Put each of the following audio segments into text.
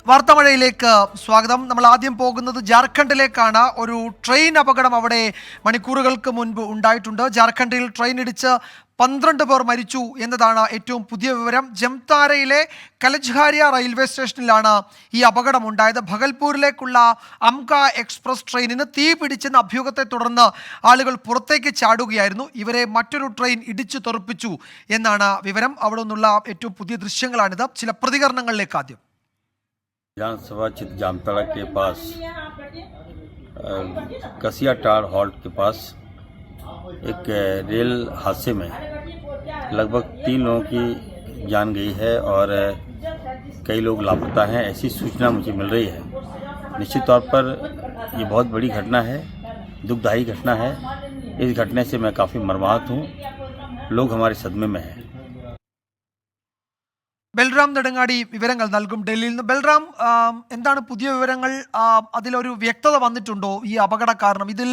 വാർത്താമഴയിലേക്ക് സ്വാഗതം. നമ്മൾ ആദ്യം പോകുന്നത് ജാർഖണ്ഡിലേക്കാണ്. ഒരു ട്രെയിൻ അപകടം അവിടെ മണിക്കൂറുകൾക്ക് മുൻപ് ഉണ്ടായിട്ടുണ്ട്. ജാർഖണ്ഡിൽ ട്രെയിൻ ഇടിച്ച് 12 പേർ മരിച്ചു എന്നതാണ് ഏറ്റവും പുതിയ വിവരം. ജംതാരയിലെ കലജ്ഹാരിയ റെയിൽവേ സ്റ്റേഷനിലാണ് ഈ അപകടം ഉണ്ടായത്. ഭഗൽപൂരിലേക്കുള്ള അംക എക്സ്പ്രസ് ട്രെയിനിന് തീ പിടിച്ചെന്ന അഭ്യൂഹത്തെ തുടർന്ന് ആളുകൾ പുറത്തേക്ക് ചാടുകയായിരുന്നു. ഇവരെ മറ്റൊരു ട്രെയിൻ ഇടിച്ചു തെറിപ്പിച്ചു എന്നാണ് വിവരം. അവിടെ നിന്നുള്ള ഏറ്റവും പുതിയ ദൃശ്യങ്ങളാണിത്. ചില പ്രതികരണങ്ങളിലേക്ക് ആദ്യം. विधानसभा क्षेत्र जामताड़ा के पास कसिया टार हॉल्ट के पास एक रेल हादसे में लगभग 3 लोगों की जान गई है और कई लोग लापता हैं, ऐसी सूचना मुझे मिल रही है। निश्चित तौर पर ये बहुत बड़ी घटना है, दुखदायी घटना है। इस घटने से मैं काफ़ी मर्माहत हूँ, लोग हमारे सदमे में हैं। ബൽറാം നെടുങ്ങാടി വിവരങ്ങൾ നൽകും ഡൽഹിയിൽ നിന്ന്. ബൽറാം, എന്താണ് പുതിയ വിവരങ്ങൾ? അതിലൊരു വ്യക്തത വന്നിട്ടുണ്ടോ ഈ അപകട കാരണം? ഇതിൽ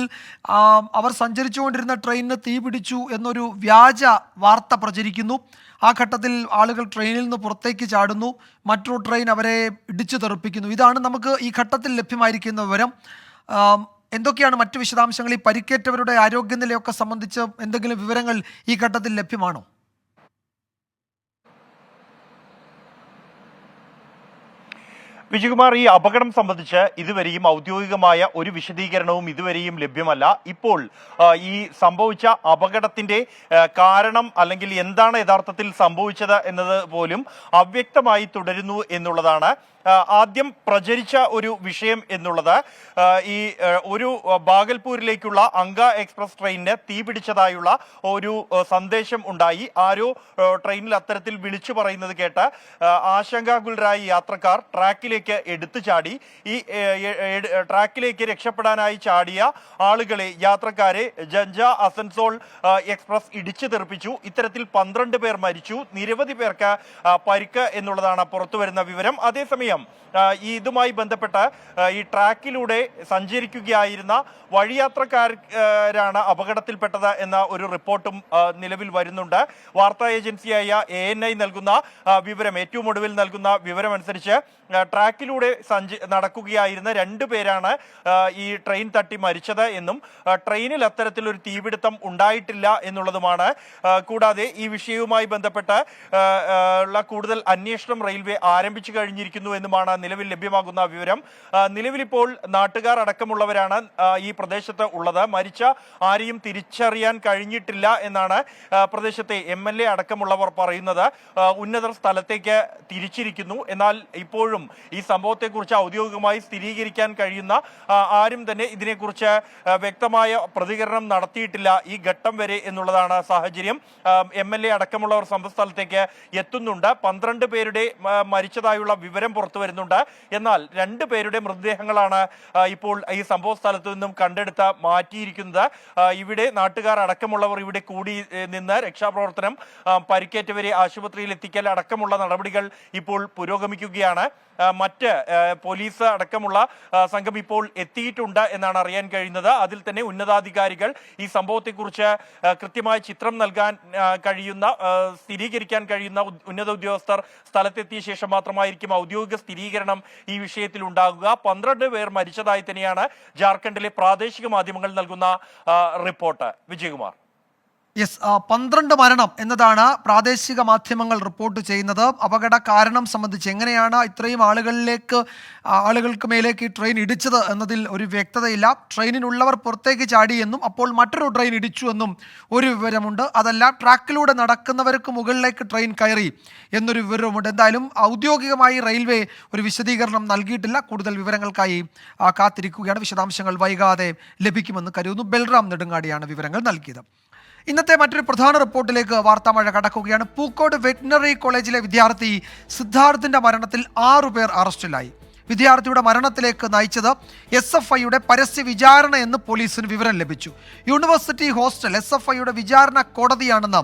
അവർ സഞ്ചരിച്ചുകൊണ്ടിരുന്ന ട്രെയിനിന് തീ പിടിച്ചു എന്നൊരു വ്യാജ വാർത്ത പ്രചരിക്കുന്നു. ആ ഘട്ടത്തിൽ ആളുകൾ ട്രെയിനിൽ നിന്ന് പുറത്തേക്ക് ചാടുന്നു, മറ്റൊരു ട്രെയിൻ അവരെ ഇടിച്ചു തെറിപ്പിക്കുന്നു. ഇതാണ് നമുക്ക് ഈ ഘട്ടത്തിൽ ലഭ്യമായിരിക്കുന്ന വിവരം. എന്തൊക്കെയാണ് മറ്റു വിശദാംശങ്ങൾ? ഈ പരിക്കേറ്റവരുടെ ആരോഗ്യനിലയൊക്കെ സംബന്ധിച്ച് എന്തെങ്കിലും വിവരങ്ങൾ ഈ ഘട്ടത്തിൽ ലഭ്യമാണോ? വിജയകുമാർ, ഈ അപകടം സംബന്ധിച്ച് ഇതുവരെയും ഔദ്യോഗികമായ ഒരു വിശദീകരണവും ഇതുവരെയും ലഭ്യമല്ല. ഇപ്പോൾ ഈ സംഭവിച്ച അപകടത്തിന്റെ കാരണം അല്ലെങ്കിൽ എന്താണ് യഥാർത്ഥത്തിൽ സംഭവിച്ചത് എന്നത് പോലും അവ്യക്തമായി തുടരുന്നു എന്നുള്ളതാണ് ആദ്യം പ്രചരിച്ച ഒരു വിഷയം എന്നുള്ളത്. ഈ ഒരു ഭാഗൽപൂരിലേക്കുള്ള അംക എക്സ്പ്രസ് ട്രെയിനിന് തീ പിടിച്ചതായുള്ള ഒരു സന്ദേശം ഉണ്ടായി. ആരോ ട്രെയിനിൽ അത്തരത്തിൽ വിളിച്ചു പറയുന്നത് കേട്ട് ആശങ്കാകുലരായ യാത്രക്കാർ ട്രാക്കിലേക്ക് എടുത്തു ചാടി. ഈ ട്രാക്കിലേക്ക് രക്ഷപ്പെടാനായി ചാടിയ ആളുകളെ, യാത്രക്കാരെ ജഞ്ച അസൻസോൾ എക്സ്പ്രസ് ഇടിച്ചു തെറിപ്പിച്ചു. ഇത്തരത്തിൽ 12 പേർ മരിച്ചു, നിരവധി പേർക്ക് പരിക്ക് എന്നുള്ളതാണ് പുറത്തുവരുന്ന വിവരം. അതേസമയം ഇതുമായി ബന്ധപ്പെട്ട് ഈ ട്രാക്കിലൂടെ സഞ്ചരിക്കുകയായിരുന്ന വഴിയാത്രക്കാരാണ് അപകടത്തിൽപ്പെട്ടത് എന്ന ഒരു റിപ്പോർട്ടും നിലവിൽ വരുന്നുണ്ട്. വാർത്താ ഏജൻസിയായ ANI നൽകുന്ന വിവരം, ഏറ്റവും ഒടുവിൽ നൽകുന്ന വിവരം അനുസരിച്ച് ട്രാക്കിലൂടെ നടക്കുകയായിരുന്ന 2 പേരാണ് ഈ ട്രെയിൻ തട്ടി മരിച്ചത് എന്നും ട്രെയിനിൽ അത്തരത്തിലൊരു തീപിടുത്തം ഉണ്ടായിട്ടില്ല എന്നുള്ളതുമാണ്. കൂടാതെ ഈ വിഷയവുമായി ബന്ധപ്പെട്ട് ഉള്ള കൂടുതൽ അന്വേഷണം റെയിൽവേ ആരംഭിച്ചു കഴിഞ്ഞിരിക്കുന്നു എന്നുമാണ് നിലവിൽ ലഭ്യമാകുന്ന വിവരം. നിലവിലിപ്പോൾ നാട്ടുകാർ അടക്കമുള്ളവരാണ് ഈ പ്രദേശത്ത് ഉള്ളത്. മരിച്ച ആരെയും തിരിച്ചറിയാൻ കഴിഞ്ഞിട്ടില്ല എന്നാണ് പ്രദേശത്തെ MLA അടക്കമുള്ളവർ പറയുന്നത്. ഉന്നതർ സ്ഥലത്തേക്ക് തിരിച്ചിരിക്കുന്നു. എന്നാൽ ഇപ്പോഴും ഈ സംഭവത്തെക്കുറിച്ച് ഔദ്യോഗികമായി സ്ഥിരീകരിക്കാൻ കഴിയുന്ന ആരും തന്നെ ഇതിനെക്കുറിച്ച് വ്യക്തമായ പ്രതികരണം നടത്തിയിട്ടില്ല ഈ ഘട്ടം വരെ എന്നുള്ളതാണ് സാഹചര്യം. MLA അടക്കമുള്ളവർ സംഭവസ്ഥലത്തേക്ക് എത്തുന്നുണ്ട്. 12 പേരുടെ മരിച്ചതായുള്ള വിവരം പുറത്തു വരുന്നുണ്ട്. എന്നാൽ 2 പേരുടെ മൃതദേഹങ്ങളാണ് ഇപ്പോൾ ഈ സംഭവ സ്ഥലത്തു നിന്നും കണ്ടെടുത്ത് മാറ്റിയിരിക്കുന്നത്. ഇവിടെ നാട്ടുകാർ അടക്കമുള്ളവർ ഇവിടെ കൂടി നിന്ന് രക്ഷാപ്രവർത്തനം, പരിക്കേറ്റവരെ ആശുപത്രിയിൽ എത്തിക്കൽ അടക്കമുള്ള നടപടികൾ ഇപ്പോൾ പുരോഗമിക്കുകയാണ്. മറ്റ് പോലീസ് അടക്കമുള്ള സംഘം ഇപ്പോൾ എത്തിയിട്ടുണ്ട് എന്നാണ് അറിയാൻ കഴിയുന്നത്. അതിൽ തന്നെ ഉന്നതാധികാരികൾ ഈ സംഭവത്തെക്കുറിച്ച് കൃത്യമായ ചിത്രം നൽകാൻ കഴിയുന്ന, സ്ഥിരീകരിക്കാൻ കഴിയുന്ന ഉന്നത ഉദ്യോഗസ്ഥർ സ്ഥലത്തെത്തിയ ശേഷം മാത്രമായിരിക്കും ഔദ്യോഗിക സ്ഥിരീകരണം ഈ വിഷയത്തിൽ ഉണ്ടാകുക. 12 പേർ മരിച്ചതായി തന്നെയാണ് ജാർഖണ്ഡിലെ പ്രാദേശിക മാധ്യമങ്ങൾ നൽകുന്ന റിപ്പോർട്ട്. വിജയകുമാർ. യെസ്, 12 മരണം എന്നതാണ് പ്രാദേശിക മാധ്യമങ്ങൾ റിപ്പോർട്ട് ചെയ്യുന്നത്. അപകട കാരണം സംബന്ധിച്ച് എങ്ങനെയാണ് ഇത്രയും ആളുകൾക്ക് മേലേക്ക് ഈ ട്രെയിൻ ഇടിച്ചത് എന്നതിൽ ഒരു വ്യക്തതയില്ല. ട്രെയിനിനുള്ളവർ പുറത്തേക്ക് ചാടിയെന്നും അപ്പോൾ മറ്റൊരു ട്രെയിൻ ഇടിച്ചു എന്നും ഒരു വിവരമുണ്ട്. അതല്ല, ട്രാക്കിലൂടെ നടക്കുന്നവർക്ക് മുകളിലേക്ക് ട്രെയിൻ കയറി എന്നൊരു വിവരവുമുണ്ട്. എന്തായാലും ഔദ്യോഗികമായി റെയിൽവേ ഒരു വിശദീകരണം നൽകിയിട്ടില്ല. കൂടുതൽ വിവരങ്ങൾക്കായി കാത്തിരിക്കുകയാണ്. വിശദാംശങ്ങൾ വൈകാതെ ലഭിക്കുമെന്ന് കരുതുന്നു. ബൽറാം നെടുങ്ങാടിയാണ് വിവരങ്ങൾ നൽകിയത്. ഇന്നത്തെ മറ്റൊരു പ്രധാന റിപ്പോർട്ടിലേക്ക് വാർത്താമഴ കടക്കുകയാണ്. പൂക്കോട് വെറ്റിനറി കോളേജിലെ വിദ്യാർത്ഥി സിദ്ധാർത്ഥിന്റെ മരണത്തിൽ 6 പേർ അറസ്റ്റിലായി. വിദ്യാർത്ഥിയുടെ മരണത്തിലേക്ക് നയിച്ചത് SFIയുടെ പരസ്യ വിചാരണ എന്ന് പോലീസിന് വിവരം ലഭിച്ചു. യൂണിവേഴ്സിറ്റി ഹോസ്റ്റൽ SFIയുടെ വിചാരണ കോടതിയാണെന്ന്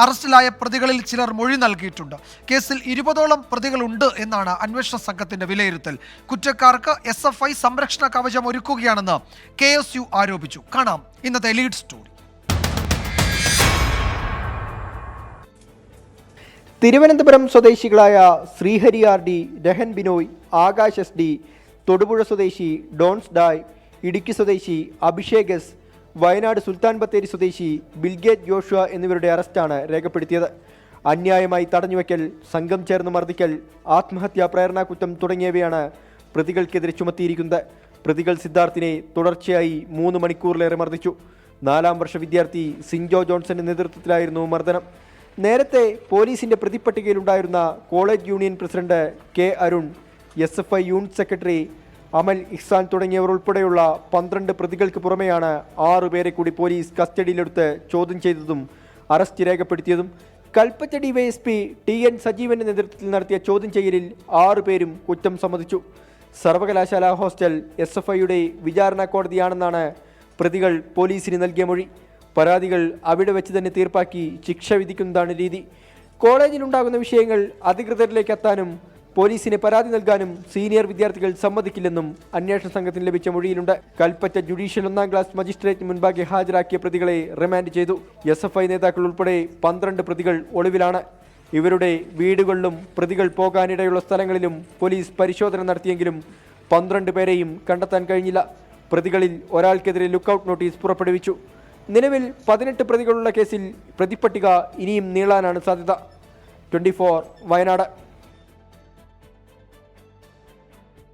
അറസ്റ്റിലായ പ്രതികളിൽ ചിലർ മൊഴി നൽകിയിട്ടുണ്ട്. കേസിൽ 20ഓളം പ്രതികളുണ്ട് എന്നാണ് അന്വേഷണ സംഘത്തിന്റെ വിലയിരുത്തൽ. കുറ്റക്കാർക്ക് SFI സംരക്ഷണ കവചം ഒരുക്കുകയാണെന്ന് KSU ആരോപിച്ചു. കാണാം ഇന്നത്തെ ലീഡ് സ്റ്റോറി. തിരുവനന്തപുരം സ്വദേശികളായ Srihari R D, Rehan Binoy, Akash S D, Thodupuzha സ്വദേശി ഡോൺസ് ഡായ്, ഇടുക്കി സ്വദേശി അഭിഷേക് എസ്, വയനാട് സുൽത്താൻ ബത്തേരി സ്വദേശി ബിൽഗേറ്റ് ജോഷുവ എന്നിവരുടെ അറസ്റ്റാണ് രേഖപ്പെടുത്തിയത്. അന്യായമായി തടഞ്ഞുവെക്കൽ, സംഘം ചേർന്ന് മർദ്ദിക്കൽ, ആത്മഹത്യാ പ്രേരണാകുറ്റം തുടങ്ങിയവയാണ് പ്രതികൾക്കെതിരെ ചുമത്തിയിരിക്കുന്നത്. പ്രതികൾ സിദ്ധാർത്ഥിനെ തുടർച്ചയായി 3 മണിക്കൂറിലേറെ മർദ്ദിച്ചു. 4ാം വർഷ വിദ്യാർത്ഥി സിൻജോ ജോൺസന്റെ നേതൃത്വത്തിലായിരുന്നു മർദ്ദനം. നേരത്തെ പോലീസിന്റെ പ്രതിപട്ടികയിലുണ്ടായിരുന്ന college union president K Arun, SFI unit secretary Amal Ihsan തുടങ്ങിയവർ ഉൾപ്പെടെയുള്ള 12 പ്രതികൾക്ക് പുറമെയാണ് 6 പേരെ കൂടി പോലീസ് കസ്റ്റഡിയിലെടുത്ത് ചോദ്യം ചെയ്തതും അറസ്റ്റ് രേഖപ്പെടുത്തിയതും. കൽപ്പറ്റ DYSP TN സജീവന്റെ നേതൃത്വത്തിൽ നടത്തിയ ചോദ്യം ചെയ്യലിൽ 6 പേരും കുറ്റം സമ്മതിച്ചു. സർവകലാശാല ഹോസ്റ്റൽ SFIയുടെ വിചാരണ കോടതിയാണെന്നാണ് പ്രതികൾ പോലീസിന് നൽകിയ മൊഴി. പരാതികൾ അവിടെ വെച്ച് തന്നെ തീർപ്പാക്കി ശിക്ഷ വിധിക്കുന്നതാണ് രീതി. കോളേജിലുണ്ടാകുന്ന വിഷയങ്ങൾ അധികൃതരിലേക്ക് എത്താനും പോലീസിന് പരാതി നൽകാനും സീനിയർ വിദ്യാർത്ഥികൾ സമ്മതിക്കില്ലെന്നും അന്വേഷണ സംഘത്തിന് ലഭിച്ച മൊഴിയിലുണ്ട്. കൽപ്പറ്റ ജുഡീഷ്യൽ 1ാം ക്ലാസ് മജിസ്ട്രേറ്റിന് മുൻപാകെ ഹാജരാക്കിയ പ്രതികളെ റിമാൻഡ് ചെയ്തു. SFI നേതാക്കൾ ഉൾപ്പെടെ 12 പ്രതികൾ ഒളിവിലാണ്. ഇവരുടെ വീടുകളിലും പ്രതികൾ പോകാനിടയുള്ള സ്ഥലങ്ങളിലും പോലീസ് പരിശോധന നടത്തിയെങ്കിലും 12 പേരെയും കണ്ടെത്താൻ കഴിഞ്ഞില്ല. പ്രതികളിൽ ഒരാൾക്കെതിരെ ലുക്കൌട്ട് നോട്ടീസ് പുറപ്പെടുവിച്ചു. നിലവിൽ 18 പ്രതികളുള്ള കേസിൽ പ്രതിപ്പട്ടിക ഇനിയും നീളാനാണ് സാധ്യത. 24 Wayanad.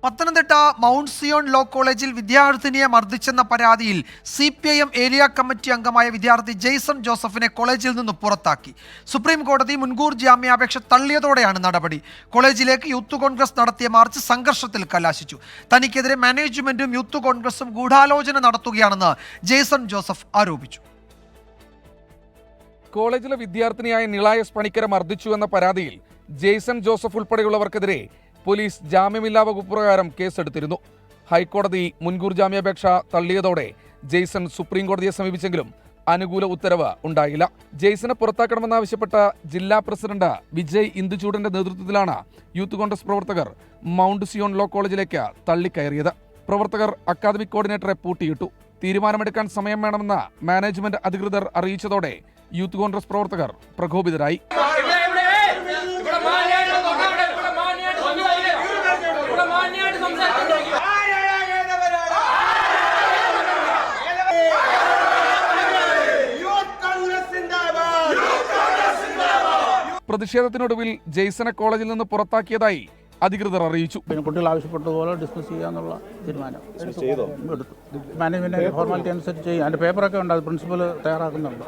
Pathanamthitta mount Zion law കോളേജിൽ വിദ്യാർത്ഥിനിയെ മർദ്ദിച്ചെന്ന പരാതിയിൽ CPIM ഏരിയ കമ്മിറ്റി അംഗമായ വിദ്യാർത്ഥി ജെയ്സൺ ജോസഫിനെ കോളേജിൽ നിന്ന് പുറത്താക്കി. സുപ്രീം കോടതി മുൻകൂർ ജാമ്യാപേക്ഷ തള്ളിയതോടെയാണ് നടപടി. കോളേജിലേക്ക് യൂത്ത് കോൺഗ്രസ് നടത്തിയ മാർച്ച് സംഘർഷത്തിൽ കലാശിച്ചു. തനിക്കെതിരെ മാനേജ്മെന്റും യൂത്ത് കോൺഗ്രസും ഗൂഢാലോചന നടത്തുകയാണെന്ന് ജെയ്സൺ ജോസഫ് ആരോപിച്ചു. കോളേജിലെ വിദ്യാർത്ഥിനിയായ നിളായസ് പണിക്കരെ മർദ്ദിച്ചു എന്ന പരാതിയിൽ ജെയ്സൺ ജോസഫ് ഉൾപ്പെടെയുള്ളവർക്കെതിരെ പോലീസ് ജാമ്യമില്ലാ വകുപ്പ് പ്രകാരം കേസെടുത്തിരുന്നു. ഹൈക്കോടതി മുൻകൂർ ജാമ്യാപേക്ഷ തള്ളിയതോടെ ജെയ്സൺ സുപ്രീം കോടതിയെ സമീപിച്ചെങ്കിലും അനുകൂല ഉത്തരവ് ഉണ്ടായില്ല. ജെയ്സനെ പുറത്താക്കണമെന്നാവശ്യപ്പെട്ട ജില്ലാ പ്രസിഡന്റ് വിജയ് ഇന്ദുചൂടന്റെ നേതൃത്വത്തിലാണ് യൂത്ത് കോൺഗ്രസ് പ്രവർത്തകർ മൗണ്ട് സിയോൺ ലോ കോളേജിലേക്ക് തള്ളിക്കയറിയത്. പ്രവർത്തകർ അക്കാദമിക് കോർഡിനേറ്ററെ പൂട്ടിയിട്ടു. തീരുമാനമെടുക്കാൻ സമയം വേണമെന്ന് മാനേജ്മെന്റ് അധികൃതർ അറിയിച്ചതോടെ യൂത്ത് കോൺഗ്രസ് പ്രവർത്തകർ പ്രകോപിതരായി. പ്രതിഷേധത്തിനൊടുവിൽ ജെയ്സനെ കോളേജിൽ നിന്ന് പുറത്താക്കിയതായി അധികൃതർ അറിയിച്ചു. കുട്ടികൾ ആവശ്യപ്പെട്ടതുപോലെ ഡിസ്കസ് ചെയ്യാന്നുള്ള തീരുമാനം എടുത്തു. മാനേജ്മെന്റ് ഫോർമാലിറ്റി അനുസരിച്ച് ചെയ്യും. അതിന്റെ പേപ്പറൊക്കെ ഉണ്ട്, അത് പ്രിൻസിപ്പൽ തയ്യാറാക്കുന്നുണ്ട്.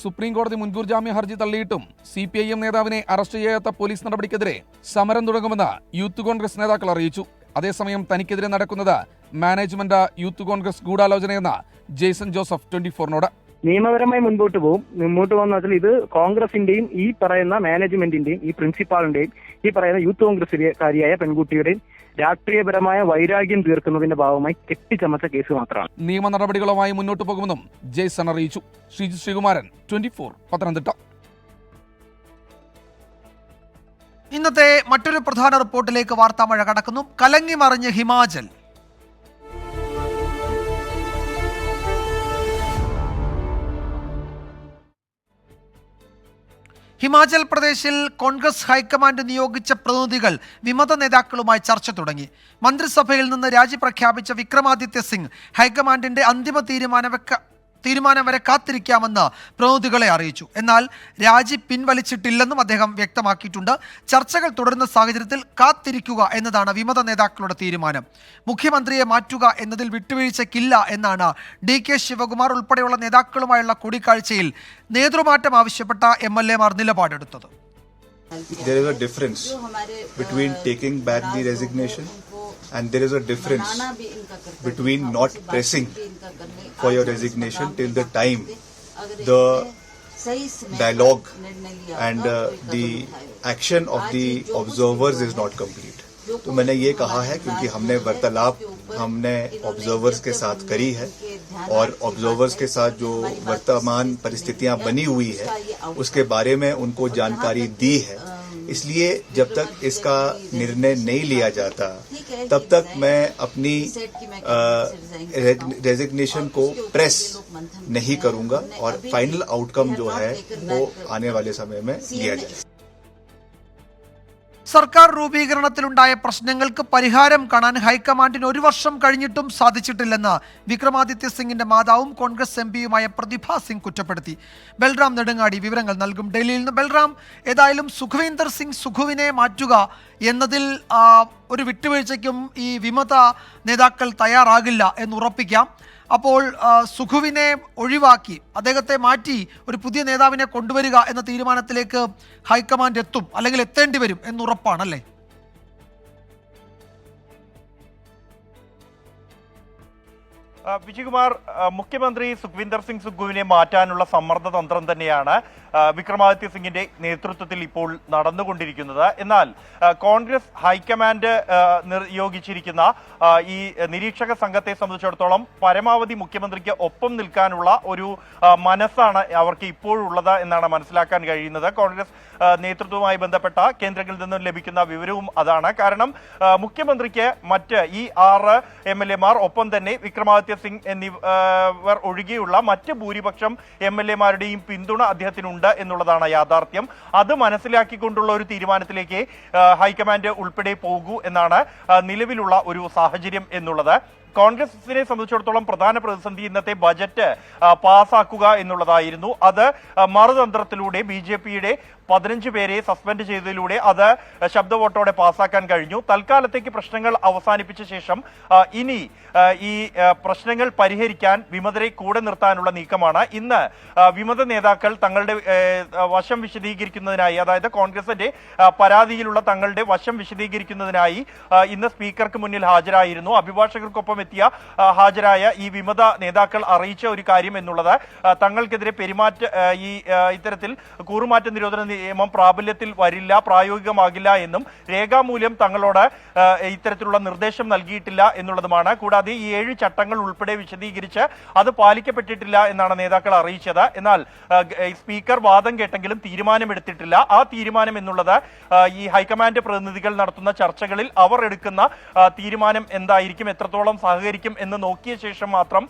സുപ്രീം കോടതി മുൻകൂർ ജാമ്യ ഹർജി തള്ളിയിട്ടും CPIM നേതാവിനെ അറസ്റ്റ് ചെയ്യാത്ത പോലീസ് നടപടിക്കെതിരെ സമരം തുടങ്ങുമെന്ന് യൂത്ത് കോൺഗ്രസ് നേതാക്കൾ അറിയിച്ചു. അതേസമയം തനിക്കെതിരെ നടക്കുന്നത് മാനേജ്മെന്റ് യൂത്ത് കോൺഗ്രസ് ഗൂഢാലോചനയെന്ന് ജെയ്സൺ ജോസഫ് 24നോട്. നിയമപരമായി മുൻപോട്ട് പോകുന്ന വെച്ചാൽ ഇത് കോൺഗ്രസിന്റെയും ഈ പറയുന്ന മാനേജ്മെന്റിന്റെയും ഈ പ്രിൻസിപ്പാളിന്റെയും ഈ പറയുന്ന യൂത്ത് കോൺഗ്രസുകാരിയായ പെൺകുട്ടിയുടെയും രാഷ്ട്രീയപരമായ വൈരാഗ്യം തീർക്കുന്നതിന്റെ ഭാഗമായി കെട്ടിച്ചമച്ച കേസ് മാത്രമാണ്. നിയമ നടപടികളുമായി മുന്നോട്ട് പോകുമെന്നും ജെയ്സൺ അറിയിച്ചു. ശ്രീകുമാരൻ 24 പത്തനംതിട്ട. ഇന്നത്തെ മറ്റൊരു പ്രധാന റിപ്പോർട്ടിലേക്ക് വാർത്താ മഴ കടക്കുന്നു. കലങ്ങി മറിഞ്ഞ് ഹിമാചൽ. ഹിമാചൽ പ്രദേശിൽ കോൺഗ്രസ് ഹൈക്കമാൻഡ് നിയോഗിച്ച പ്രതിനിധികൾ വിമത നേതാക്കളുമായി ചർച്ച തുടങ്ങി. മന്ത്രിസഭയിൽ നിന്ന് രാജി പ്രഖ്യാപിച്ച വിക്രമാദിത്യ സിംഗ് ഹൈക്കമാൻഡിന്റെ അന്തിമ തീരുമാനം വരെ കാത്തിരിക്കാമെന്ന് പ്രതിനിധികളെ അറിയിച്ചു. എന്നാൽ രാജി പിൻവലിച്ചിട്ടില്ലെന്നും അദ്ദേഹം വ്യക്തമാക്കിയിട്ടുണ്ട്. ചർച്ചകൾ തുടരുന്ന സാഹചര്യത്തിൽ കാത്തിരിക്കുക എന്നതാണ് വിമത നേതാക്കളുടെ തീരുമാനം. മുഖ്യമന്ത്രിയെ മാറ്റുക എന്നതിൽ വിട്ടുവീഴ്ചയ്ക്കില്ല എന്നാണ് DK ശിവകുമാർ ഉൾപ്പെടെയുള്ള നേതാക്കളുമായുള്ള കൂടിക്കാഴ്ചയിൽ നേതൃമാറ്റം ആവശ്യപ്പെട്ട MLA-മാർ നിലപാടെടുത്തത്. There is a difference between taking back the resignation and there is a difference between not pressing for your resignation till the time the dialogue and the action of the observers is not complete. तो मैंने ये कहा है क्योंकि हमने वार्तालाप हमने observers के साथ करी है और ऑब्जर्वर्स के साथ जो वर्तमान परिस्थितियां बनी हुई है उसके बारे में उनको जानकारी दी है. इसलिए जब तक इसका निर्णय नहीं लिया जाता तब तक मैं अपनी रेजिग्नेशन को प्रेस नहीं करूंगा और फाइनल आउटकम जो है वो आने वाले समय में लिया जाए. സർക്കാർ രൂപീകരണത്തിലുണ്ടായ പ്രശ്നങ്ങൾക്ക് പരിഹാരം കാണാൻ ഹൈക്കമാൻഡിന് 1 വർഷം കഴിഞ്ഞിട്ടും സാധിച്ചിട്ടില്ലെന്ന് വിക്രമാദിത്യ സിംഗിന്റെ മാതാവും കോൺഗ്രസ് എംപിയുമായ പ്രതിഭ സിംഗ് കുറ്റപ്പെടുത്തി. ബൽറാം നെടുങ്ങാടി വിവരങ്ങൾ നൽകും. ഡൽഹിയിൽ നിന്ന് ബൽറാം, ഏതായാലും സുഖ്വീന്ദർ സിംഗ് സുഖുവിനെ മാറ്റുക എന്നതിൽ ഒരു വിട്ടുവീഴ്ചയ്ക്കും ഈ വിമത നേതാക്കൾ തയ്യാറാകില്ല എന്ന് ഉറപ്പിക്കാം. അപ്പോൾ സുഖുവിനെ ഒഴിവാക്കി അദ്ദേഹത്തെ മാറ്റി ഒരു പുതിയ നേതാവിനെ കൊണ്ടുവരിക എന്ന തീരുമാനത്തിലേക്ക് ഹൈക്കമാൻഡ് എത്തും, അല്ലെങ്കിൽ എത്തേണ്ടി വരും എന്നുറപ്പാണല്ലേ? വിജയകുമാർ, മുഖ്യമന്ത്രി സുഖ്വീന്ദർ സിംഗ് സുഖുവിനെ മാറ്റാനുള്ള സമ്മർദ്ദ തന്ത്രം തന്നെയാണ് വിക്രമാദിത്യ സിംഗിന്റെ നേതൃത്വത്തിൽ ഇപ്പോൾ നടന്നുകൊണ്ടിരിക്കുന്നത്. എന്നാൽ കോൺഗ്രസ് ഹൈക്കമാൻഡ് നിയോഗിച്ചിരിക്കുന്ന ഈ നിരീക്ഷക സംഘത്തെ സംബന്ധിച്ചിടത്തോളം പരമാവധി മുഖ്യമന്ത്രിക്ക് ഒപ്പം നിൽക്കാനുള്ള ഒരു മനസ്സാണ് അവർക്ക് ഇപ്പോഴുള്ളത് എന്നാണ് മനസ്സിലാക്കാൻ കഴിയുന്നത്. കോൺഗ്രസ് നേതൃത്വവുമായി ബന്ധപ്പെട്ട കേന്ദ്രങ്ങളിൽ നിന്നും ലഭിക്കുന്ന വിവരവും അതാണ്. കാരണം മുഖ്യമന്ത്രിക്ക് മറ്റ് ഈ 6 MLA-മാർ ഒപ്പം തന്നെ വിക്രമാദിത്യ സിംഗ് എന്നിവർ ഒഴികെയുള്ള മറ്റ് ഭൂരിപക്ഷം MLA-മാരുടെയും പിന്തുണ അദ്ദേഹത്തിനുണ്ട് എന്നുള്ളതാണ് യാഥാർത്ഥ്യം. അത് മനസ്സിലാക്കിക്കൊണ്ടുള്ള ഒരു തീരുമാനത്തിലേക്ക് ഹൈക്കമാൻഡ് ഉൾപ്പെടെ പോകൂ എന്നാണ് നിലവിലുള്ള ഒരു സാഹചര്യം എന്നുള്ളത്. കോൺഗ്രസിനെ സംബന്ധിച്ചിടത്തോളം പ്രധാന പ്രതിസന്ധി ഇന്നത്തെ ബജറ്റ് പാസ്സാക്കുക എന്നുള്ളതായിരുന്നു. അത് മറുതന്ത്രത്തിലൂടെ BJP-യുടെ 15 പേരെ സസ്പെൻഡ് ചെയ്തതിലൂടെ അത് ശബ്ദ വോട്ടോടെ പാസ്സാക്കാൻ കഴിഞ്ഞു. തൽക്കാലത്തേക്ക് പ്രശ്നങ്ങൾ അവസാനിപ്പിച്ച ശേഷം ഇനി ഈ പ്രശ്നങ്ങൾ പരിഹരിക്കാൻ വിമതരെ കൂടെ നിർത്താനുള്ള നീക്കമാണ്. ഇന്ന് വിമത നേതാക്കൾ തങ്ങളുടെ വശം വിശദീകരിക്കുന്നതിനായി, അതായത് കോൺഗ്രസിന്റെ പരാതിയിലുള്ള തങ്ങളുടെ വശം വിശദീകരിക്കുന്നതിനായി ഇന്ന് സ്പീക്കർക്ക് മുന്നിൽ ഹാജരായിരുന്നു. അഭിഭാഷകർക്കൊപ്പം ഹാജരായ ഈ വിമത നേതാക്കൾ അറിയിച്ച ഒരു കാര്യം എന്നുള്ളത് തങ്ങൾക്കെതിരെ ഇത്തരത്തിൽ കൂറുമാറ്റ നിരോധന നിയമം പ്രാബല്യത്തിൽ വരില്ല, പ്രായോഗികമാകില്ല എന്നും രേഖാമൂലം തങ്ങളോട് ഇത്തരത്തിലുള്ള നിർദ്ദേശം നൽകിയിട്ടില്ല എന്നുള്ളതുമാണ്. കൂടാതെ ഈ 7 ചട്ടങ്ങൾ ഉൾപ്പെടെ വിശദീകരിച്ച് അത് പാലിക്കപ്പെട്ടിട്ടില്ല എന്നാണ് നേതാക്കൾ അറിയിച്ചത്. എന്നാൽ സ്പീക്കർ വാദം കേട്ടെങ്കിലും തീരുമാനമെടുത്തിട്ടില്ല. ആ തീരുമാനം എന്നുള്ളത് ഈ ഹൈക്കമാൻഡ് പ്രതിനിധികൾ നടത്തുന്ന ചർച്ചകളിൽ അവർ എടുക്കുന്ന തീരുമാനം എന്തായിരിക്കും, എത്രത്തോളം സഹകരിക്കും എന്ന് നോക്കിയ ശേഷം മാത്രം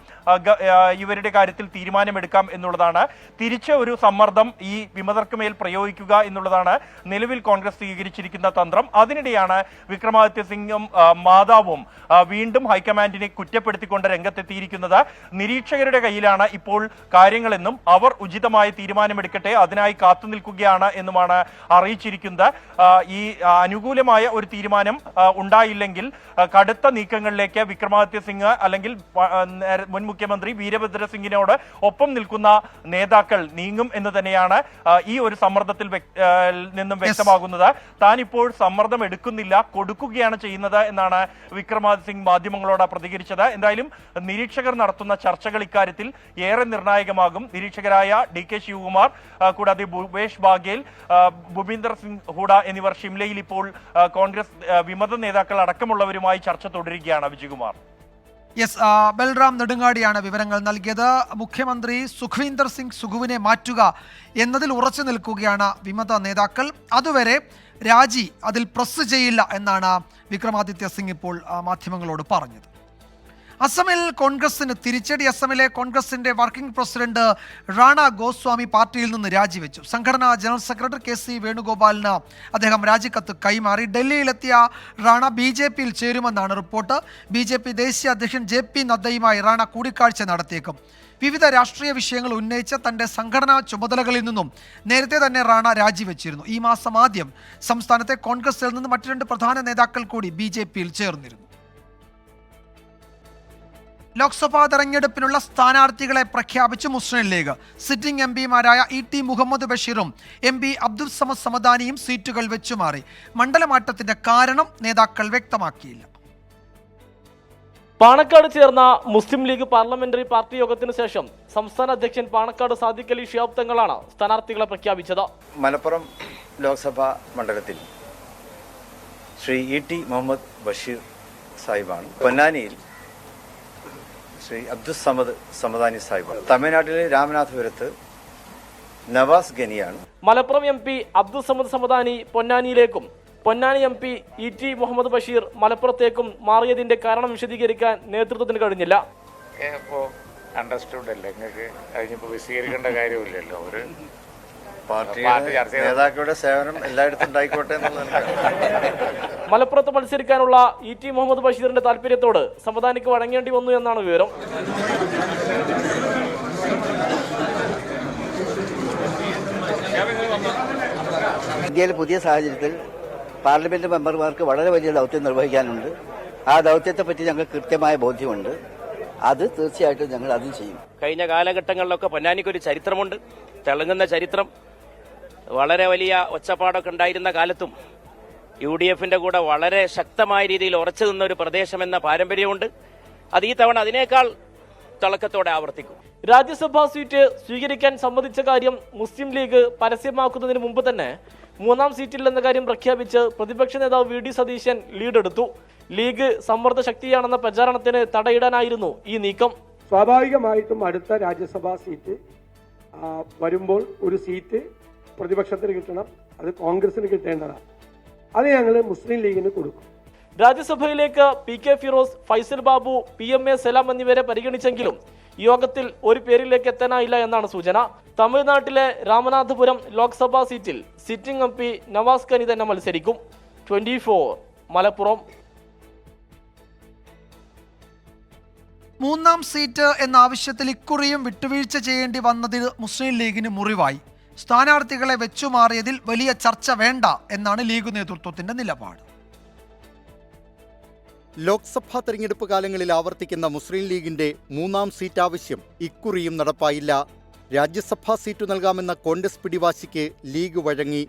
ഇവരുടെ കാര്യത്തിൽ തീരുമാനമെടുക്കാം എന്നുള്ളതാണ്. തിരിച്ച് ഒരു സമ്മർദ്ദം ഈ വിമതർക്ക് മേൽ പ്രയോഗിക്കുക എന്നുള്ളതാണ് നിലവിൽ കോൺഗ്രസ് സ്വീകരിച്ചിരിക്കുന്ന തന്ത്രം. അതിനിടെയാണ് വിക്രമാദിത്യ സിംഗും മാതാവും വീണ്ടും ഹൈക്കമാൻഡിനെ കുറ്റപ്പെടുത്തിക്കൊണ്ട് രംഗത്തെത്തിയിരിക്കുന്നത്. നിരീക്ഷകരുടെ കയ്യിലാണ് ഇപ്പോൾ കാര്യങ്ങളെന്നും അവർ ഉചിതമായ തീരുമാനമെടുക്കട്ടെ, അതിനായി കാത്തുനിൽക്കുകയാണ് എന്നുമാണ് അറിയിച്ചിരിക്കുന്നത്. ഈ അനുകൂലമായ ഒരു തീരുമാനം ഉണ്ടായില്ലെങ്കിൽ കടുത്ത നീക്കങ്ങളിലേക്ക് വിക്രമാദിത്യ സിംഗ് അല്ലെങ്കിൽ മുൻ മുഖ്യമന്ത്രി വീരഭദ്ര സിംഗിനോട് ഒപ്പം നിൽക്കുന്ന നേതാക്കൾ നീങ്ങും എന്ന് തന്നെയാണ് ഈ ഒരു സമ്മർദ്ദത്തിൽ നിന്നും വ്യക്തമാകുന്നത്. താൻ ഇപ്പോൾ സമ്മർദ്ദം എടുക്കുന്നില്ല, കൊടുക്കുകയാണ് ചെയ്യുന്നത് എന്നാണ് വിക്രമാദിത്യ സിംഗ് മാധ്യമങ്ങളോട് പ്രതികരിച്ചത്. എന്തായാലും നിരീക്ഷകർ നടത്തുന്ന ചർച്ചകൾ ഇക്കാര്യത്തിൽ ഏറെ നിർണായകമാകും. നിരീക്ഷകരായ DK ശിവകുമാർ, കൂടാതെ ഭൂപേഷ് ബാഗേൽ, ഭൂപീന്ദർ സിംഗ് ഹൂഡ എന്നിവർ ഷിംലയിൽ ഇപ്പോൾ കോൺഗ്രസ് വിമത നേതാക്കൾ അടക്കമുള്ളവരുമായി ചർച്ച തുടരുകയാണ്. വിജയകുമാർ. ബൽറാം നെടുങ്ങാടിയാണ് വിവരങ്ങൾ നൽകിയത്. മുഖ്യമന്ത്രി സുഖ്വീന്ദർ സിംഗ് സുഖുവിനെ മാറ്റുക എന്നതിൽ ഉറച്ചു നിൽക്കുകയാണ് വിമത നേതാക്കൾ. അതുവരെ രാജി അതിൽ പ്രസ് ചെയ്യില്ല എന്നാണ് വിക്രമാദിത്യ സിംഗ് ഇപ്പോൾ മാധ്യമങ്ങളോട് പറഞ്ഞത്. അസമിൽ കോൺഗ്രസിന് തിരിച്ചടി. അസമിലെ കോൺഗ്രസിന്റെ വർക്കിംഗ് പ്രസിഡന്റ് റാണ ഗോസ്വാമി പാർട്ടിയിൽ നിന്ന് രാജിവെച്ചു. സംഘടനാ ജനറൽ സെക്രട്ടറി KC വേണുഗോപാലിന് അദ്ദേഹം രാജിക്കത്ത് കൈമാറി. ഡൽഹിയിലെത്തിയ റാണ BJP-യിൽ ചേരുമെന്നാണ് റിപ്പോർട്ട്. BJP ദേശീയ അധ്യക്ഷൻ JP നദ്ദയുമായി റാണ കൂടിക്കാഴ്ച നടത്തിയേക്കും. വിവിധ രാഷ്ട്രീയ വിഷയങ്ങൾ ഉന്നയിച്ച തന്റെ സംഘടനാ ചുമതലകളിൽ നിന്നും നേരത്തെ തന്നെ റാണ രാജിവെച്ചിരുന്നു. ഈ മാസം ആദ്യം സംസ്ഥാനത്തെ കോൺഗ്രസിൽ നിന്ന് മറ്റു 2 പ്രധാന നേതാക്കൾ കൂടി BJP-യിൽ ചേർന്നിരുന്നു. ലോക്സഭാ തെരഞ്ഞെടുപ്പിനുള്ള സ്ഥാനാർത്ഥികളെ പ്രഖ്യാപിച്ചു മുസ്ലിം ലീഗ്. സിറ്റിംഗ് MP-മാരായ ET മുഹമ്മദ് ബഷീറും MP അബ്ദുൽ സമദ് സമദാനിയും സീറ്റുകൾ വെച്ചുമാറി. മണ്ഡലമാറ്റത്തിന്റെ കാരണം നേതാക്കൾ വ്യക്തമാക്കിയില്ല. പാണക്കാട് ചേർന്ന മുസ്ലിം ലീഗ് പാർലമെന്ററി പാർട്ടി യോഗത്തിന് ശേഷം സംസ്ഥാന അധ്യക്ഷൻ പാണക്കാട് സാദിഖ് അലി ശിഹാബ് തങ്ങളാണ് സ്ഥാനാർത്ഥികളെ പ്രഖ്യാപിച്ചത്. മലപ്പുറം ലോക്സഭാ മണ്ഡലത്തിൽ ശ്രീ ET മുഹമ്മദ് ബഷീർ സാഹിബാണ്. പൊന്നാനിയിൽ ശ്രീ അബ്ദുൽ സമദ് സമദാനി സാഹിബാണ്. തമിഴ്നാട്ടിലെ രാമനാഥപുരത്ത് Nawaz ഗനിയാണ്. Malappuram MP Abdul Samad Samadani പൊന്നാനിയിലേക്കും Ponnani MP ET Muhammad Basheer മലപ്പുറത്തേക്കും മാറിയതിന്റെ കാരണം വിശദീകരിക്കാൻ നേതൃത്വത്തിന് കഴിഞ്ഞില്ല. അണ്ടർസ്റ്റുഡ് അല്ലേ, നിങ്ങൾക്ക് അതിനിപ്പോൾ വിശദീകരിക്കേണ്ട കാര്യമില്ലല്ലോ. ഒരു പാർട്ടിയുടെ നേതാക്കളുടെ സേവനം എല്ലായിടത്തും ഉണ്ടായിക്കോട്ടെ എന്നുള്ളതാണ്. മലപ്പുറത്ത് മത്സരിക്കാനുള്ള ഇ.ടി. മുഹമ്മദ് ബഷീറിന്റെ താല്പര്യത്തോട് സമദാനിക്ക് വഴങ്ങേണ്ടി വന്നു എന്നാണ് വിവരം. ഇന്ത്യയിലെ പുതിയ സാഹചര്യത്തിൽ പാർലമെന്റ് മെമ്പർമാർക്ക് വളരെ വലിയ ദൗത്യം നിർവഹിക്കാനുണ്ട്. ആ ദൗത്യത്തെപ്പറ്റി ഞങ്ങൾക്ക് കൃത്യമായ ബോധ്യമുണ്ട്. അത് തീർച്ചയായിട്ടും ഞങ്ങൾ അതും ചെയ്യും. കഴിഞ്ഞ കാലഘട്ടങ്ങളിലൊക്കെ പൊന്നാനിക്കൊരു ചരിത്രമുണ്ട്, തിളങ്ങുന്ന ചരിത്രം. വളരെ വലിയ ഒച്ചപ്പാടൊക്കെ ഉണ്ടായിരുന്ന കാലത്തും UDFന്റെ കൂടെ വളരെ ശക്തമായ രീതിയിൽ ഉറച്ചു നിന്ന ഒരു പ്രദേശമെന്ന പാരമ്പര്യമുണ്ട്. അത് ഈ തവണ അതിനേക്കാൾ തിളക്കത്തോടെ ആവർത്തിക്കും. രാജ്യസഭാ സീറ്റ് സ്വീകരിക്കാൻ സമ്മതിച്ച കാര്യം മുസ്ലിം ലീഗ് പരസ്യമാക്കുന്നതിന് മുമ്പ് തന്നെ 3-ാം സീറ്റില്ലെന്ന കാര്യം പ്രഖ്യാപിച്ച് പ്രതിപക്ഷ നേതാവ് വി ഡി സതീശൻ ലീഡെടുത്തു. ലീഗ് സമ്മർദ്ദ ശക്തിയാണെന്ന പ്രചാരണത്തിന് തടയിടാനായിരുന്നു ഈ നീക്കം. സ്വാഭാവികമായിട്ടും അടുത്ത രാജ്യസഭാ സീറ്റ് വരുമ്പോൾ ഒരു സീറ്റ് പ്രതിപക്ഷത്തിന് കിട്ടണം, അത് കോൺഗ്രസിന് കിട്ടേണ്ടതാണ്. അത് ഞങ്ങൾ മുസ്ലിം ലീഗിന് കൊടുക്കും. രാജ്യസഭയിലേക്ക് PK ഫിറോസ്, ഫൈസൽ ബാബു, PMA സലാം എന്നിവരെ പരിഗണിച്ചെങ്കിലും യോഗത്തിൽ ഒരു പേരിലേക്ക് എത്താനായില്ല എന്നാണ് സൂചന. തമിഴ്നാട്ടിലെ രാമനാഥപുരം ലോക്സഭാ സീറ്റിൽ സിറ്റിംഗ് MP നവാസ് ഖനി തന്നെ മത്സരിക്കും. 24 മലപ്പുറം. 3-ാം സീറ്റ് എന്ന ആവശ്യത്തിൽ ഇക്കുറിയും വിട്ടുവീഴ്ച ചെയ്യേണ്ടി വന്നതിൽ മുസ്ലിം ലീഗിന് മുറിവായി. സ്ഥാനാർത്ഥികളെ വെച്ചുമാറിയതിൽ വലിയ ചർച്ച വേണ്ട എന്നാണ് ലീഗ് നേതൃത്വത്തിന്റെ നിലപാട്. ലോക്സഭാ തെരഞ്ഞെടുപ്പ് കാലങ്ങളിൽ ആവർത്തിക്കുന്ന മുസ്ലിം ലീഗിന്റെ 3-ാം സീറ്റ് ആവശ്യം ഇക്കുറിയും നടപ്പായില്ല. രാജ്യസഭാ സീറ്റു നൽകാമെന്ന കോൺഗ്രസ് പിടിവാശിക്ക് ലീഗ് വഴങ്ങി.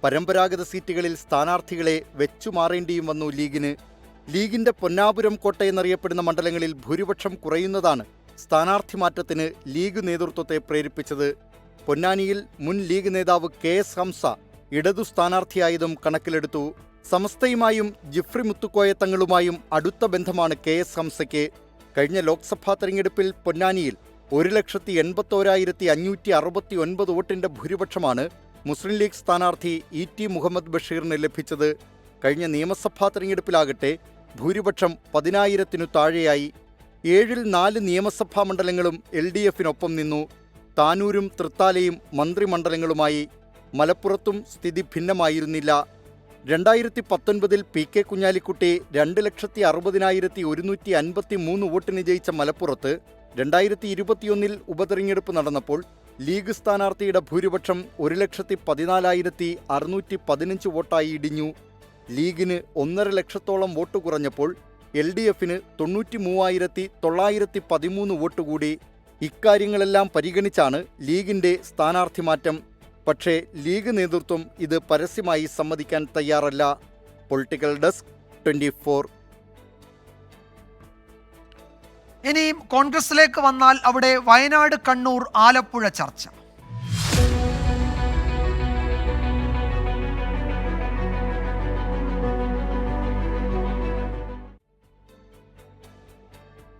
പരമ്പരാഗത സീറ്റുകളിൽ സ്ഥാനാർത്ഥികളെ വെച്ചുമാറേണ്ടിയും വന്നു ലീഗിന്. ലീഗിന്റെ പൊന്നാപുരം കോട്ടയെന്നറിയപ്പെടുന്ന മണ്ഡലങ്ങളിൽ ഭൂരിപക്ഷം കുറയുന്നതാണ് സ്ഥാനാർത്ഥി മാറ്റത്തിന് ലീഗ് നേതൃത്വത്തെ പ്രേരിപ്പിച്ചത്. പൊന്നാനിയിൽ മുൻ ലീഗ് നേതാവ് KS ഹംസ ഇടതു സ്ഥാനാർത്ഥിയായതും കണക്കിലെടുത്തു. സമസ്തയുമായും ജിഫ്രി മുത്തുക്കോയ തങ്ങളുമായും അടുത്ത ബന്ധമാണ് KS ഹംസയ്ക്ക്. കഴിഞ്ഞ ലോക്സഭാ തെരഞ്ഞെടുപ്പിൽ പൊന്നാനിയിൽ 1,81,569 വോട്ടിന്റെ ഭൂരിപക്ഷമാണ് മുസ്ലിം ലീഗ് സ്ഥാനാർത്ഥി E.T. മുഹമ്മദ് ബഷീറിന് ലഭിച്ചത്. കഴിഞ്ഞ നിയമസഭാ തെരഞ്ഞെടുപ്പിലാകട്ടെ ഭൂരിപക്ഷം 10,000-നു താഴെയായി. 7-ൽ 4 നിയമസഭാ മണ്ഡലങ്ങളും LDFനൊപ്പം നിന്നു. താനൂരും തൃത്താലയും മന്ത്രിമണ്ഡലങ്ങളുമായി. മലപ്പുറത്തും സ്ഥിതി ഭിന്നമായിരുന്നില്ല. 2019-ൽ PK കുഞ്ഞാലിക്കുട്ടി 2,60,153 വോട്ടിന് ജയിച്ച മലപ്പുറത്ത് 2021-ൽ ഉപതെരഞ്ഞെടുപ്പ് നടന്നപ്പോൾ ലീഗ് സ്ഥാനാർത്ഥിയുടെ ഭൂരിപക്ഷം 1,14,615 വോട്ടായി ഇടിഞ്ഞു. ലീഗിന് 1.5 ലക്ഷത്തോളം വോട്ട് കുറഞ്ഞപ്പോൾ LDFന് 93,913 വോട്ട് കൂടി. ഇക്കാര്യങ്ങളെല്ലാം പരിഗണിച്ചാണ് ലീഗിന്റെ സ്ഥാനാർത്ഥി മാറ്റം. പക്ഷേ ലീഗ് നേതൃത്വം ഇത് പരസ്യമായി സമ്മതിക്കാൻ തയ്യാറല്ല. Political desk 24. ഇനിയും കോൺഗ്രസിലേക്ക് വന്നാൽ അവിടെ വയനാട്, കണ്ണൂർ, ആലപ്പുഴ ചർച്ച.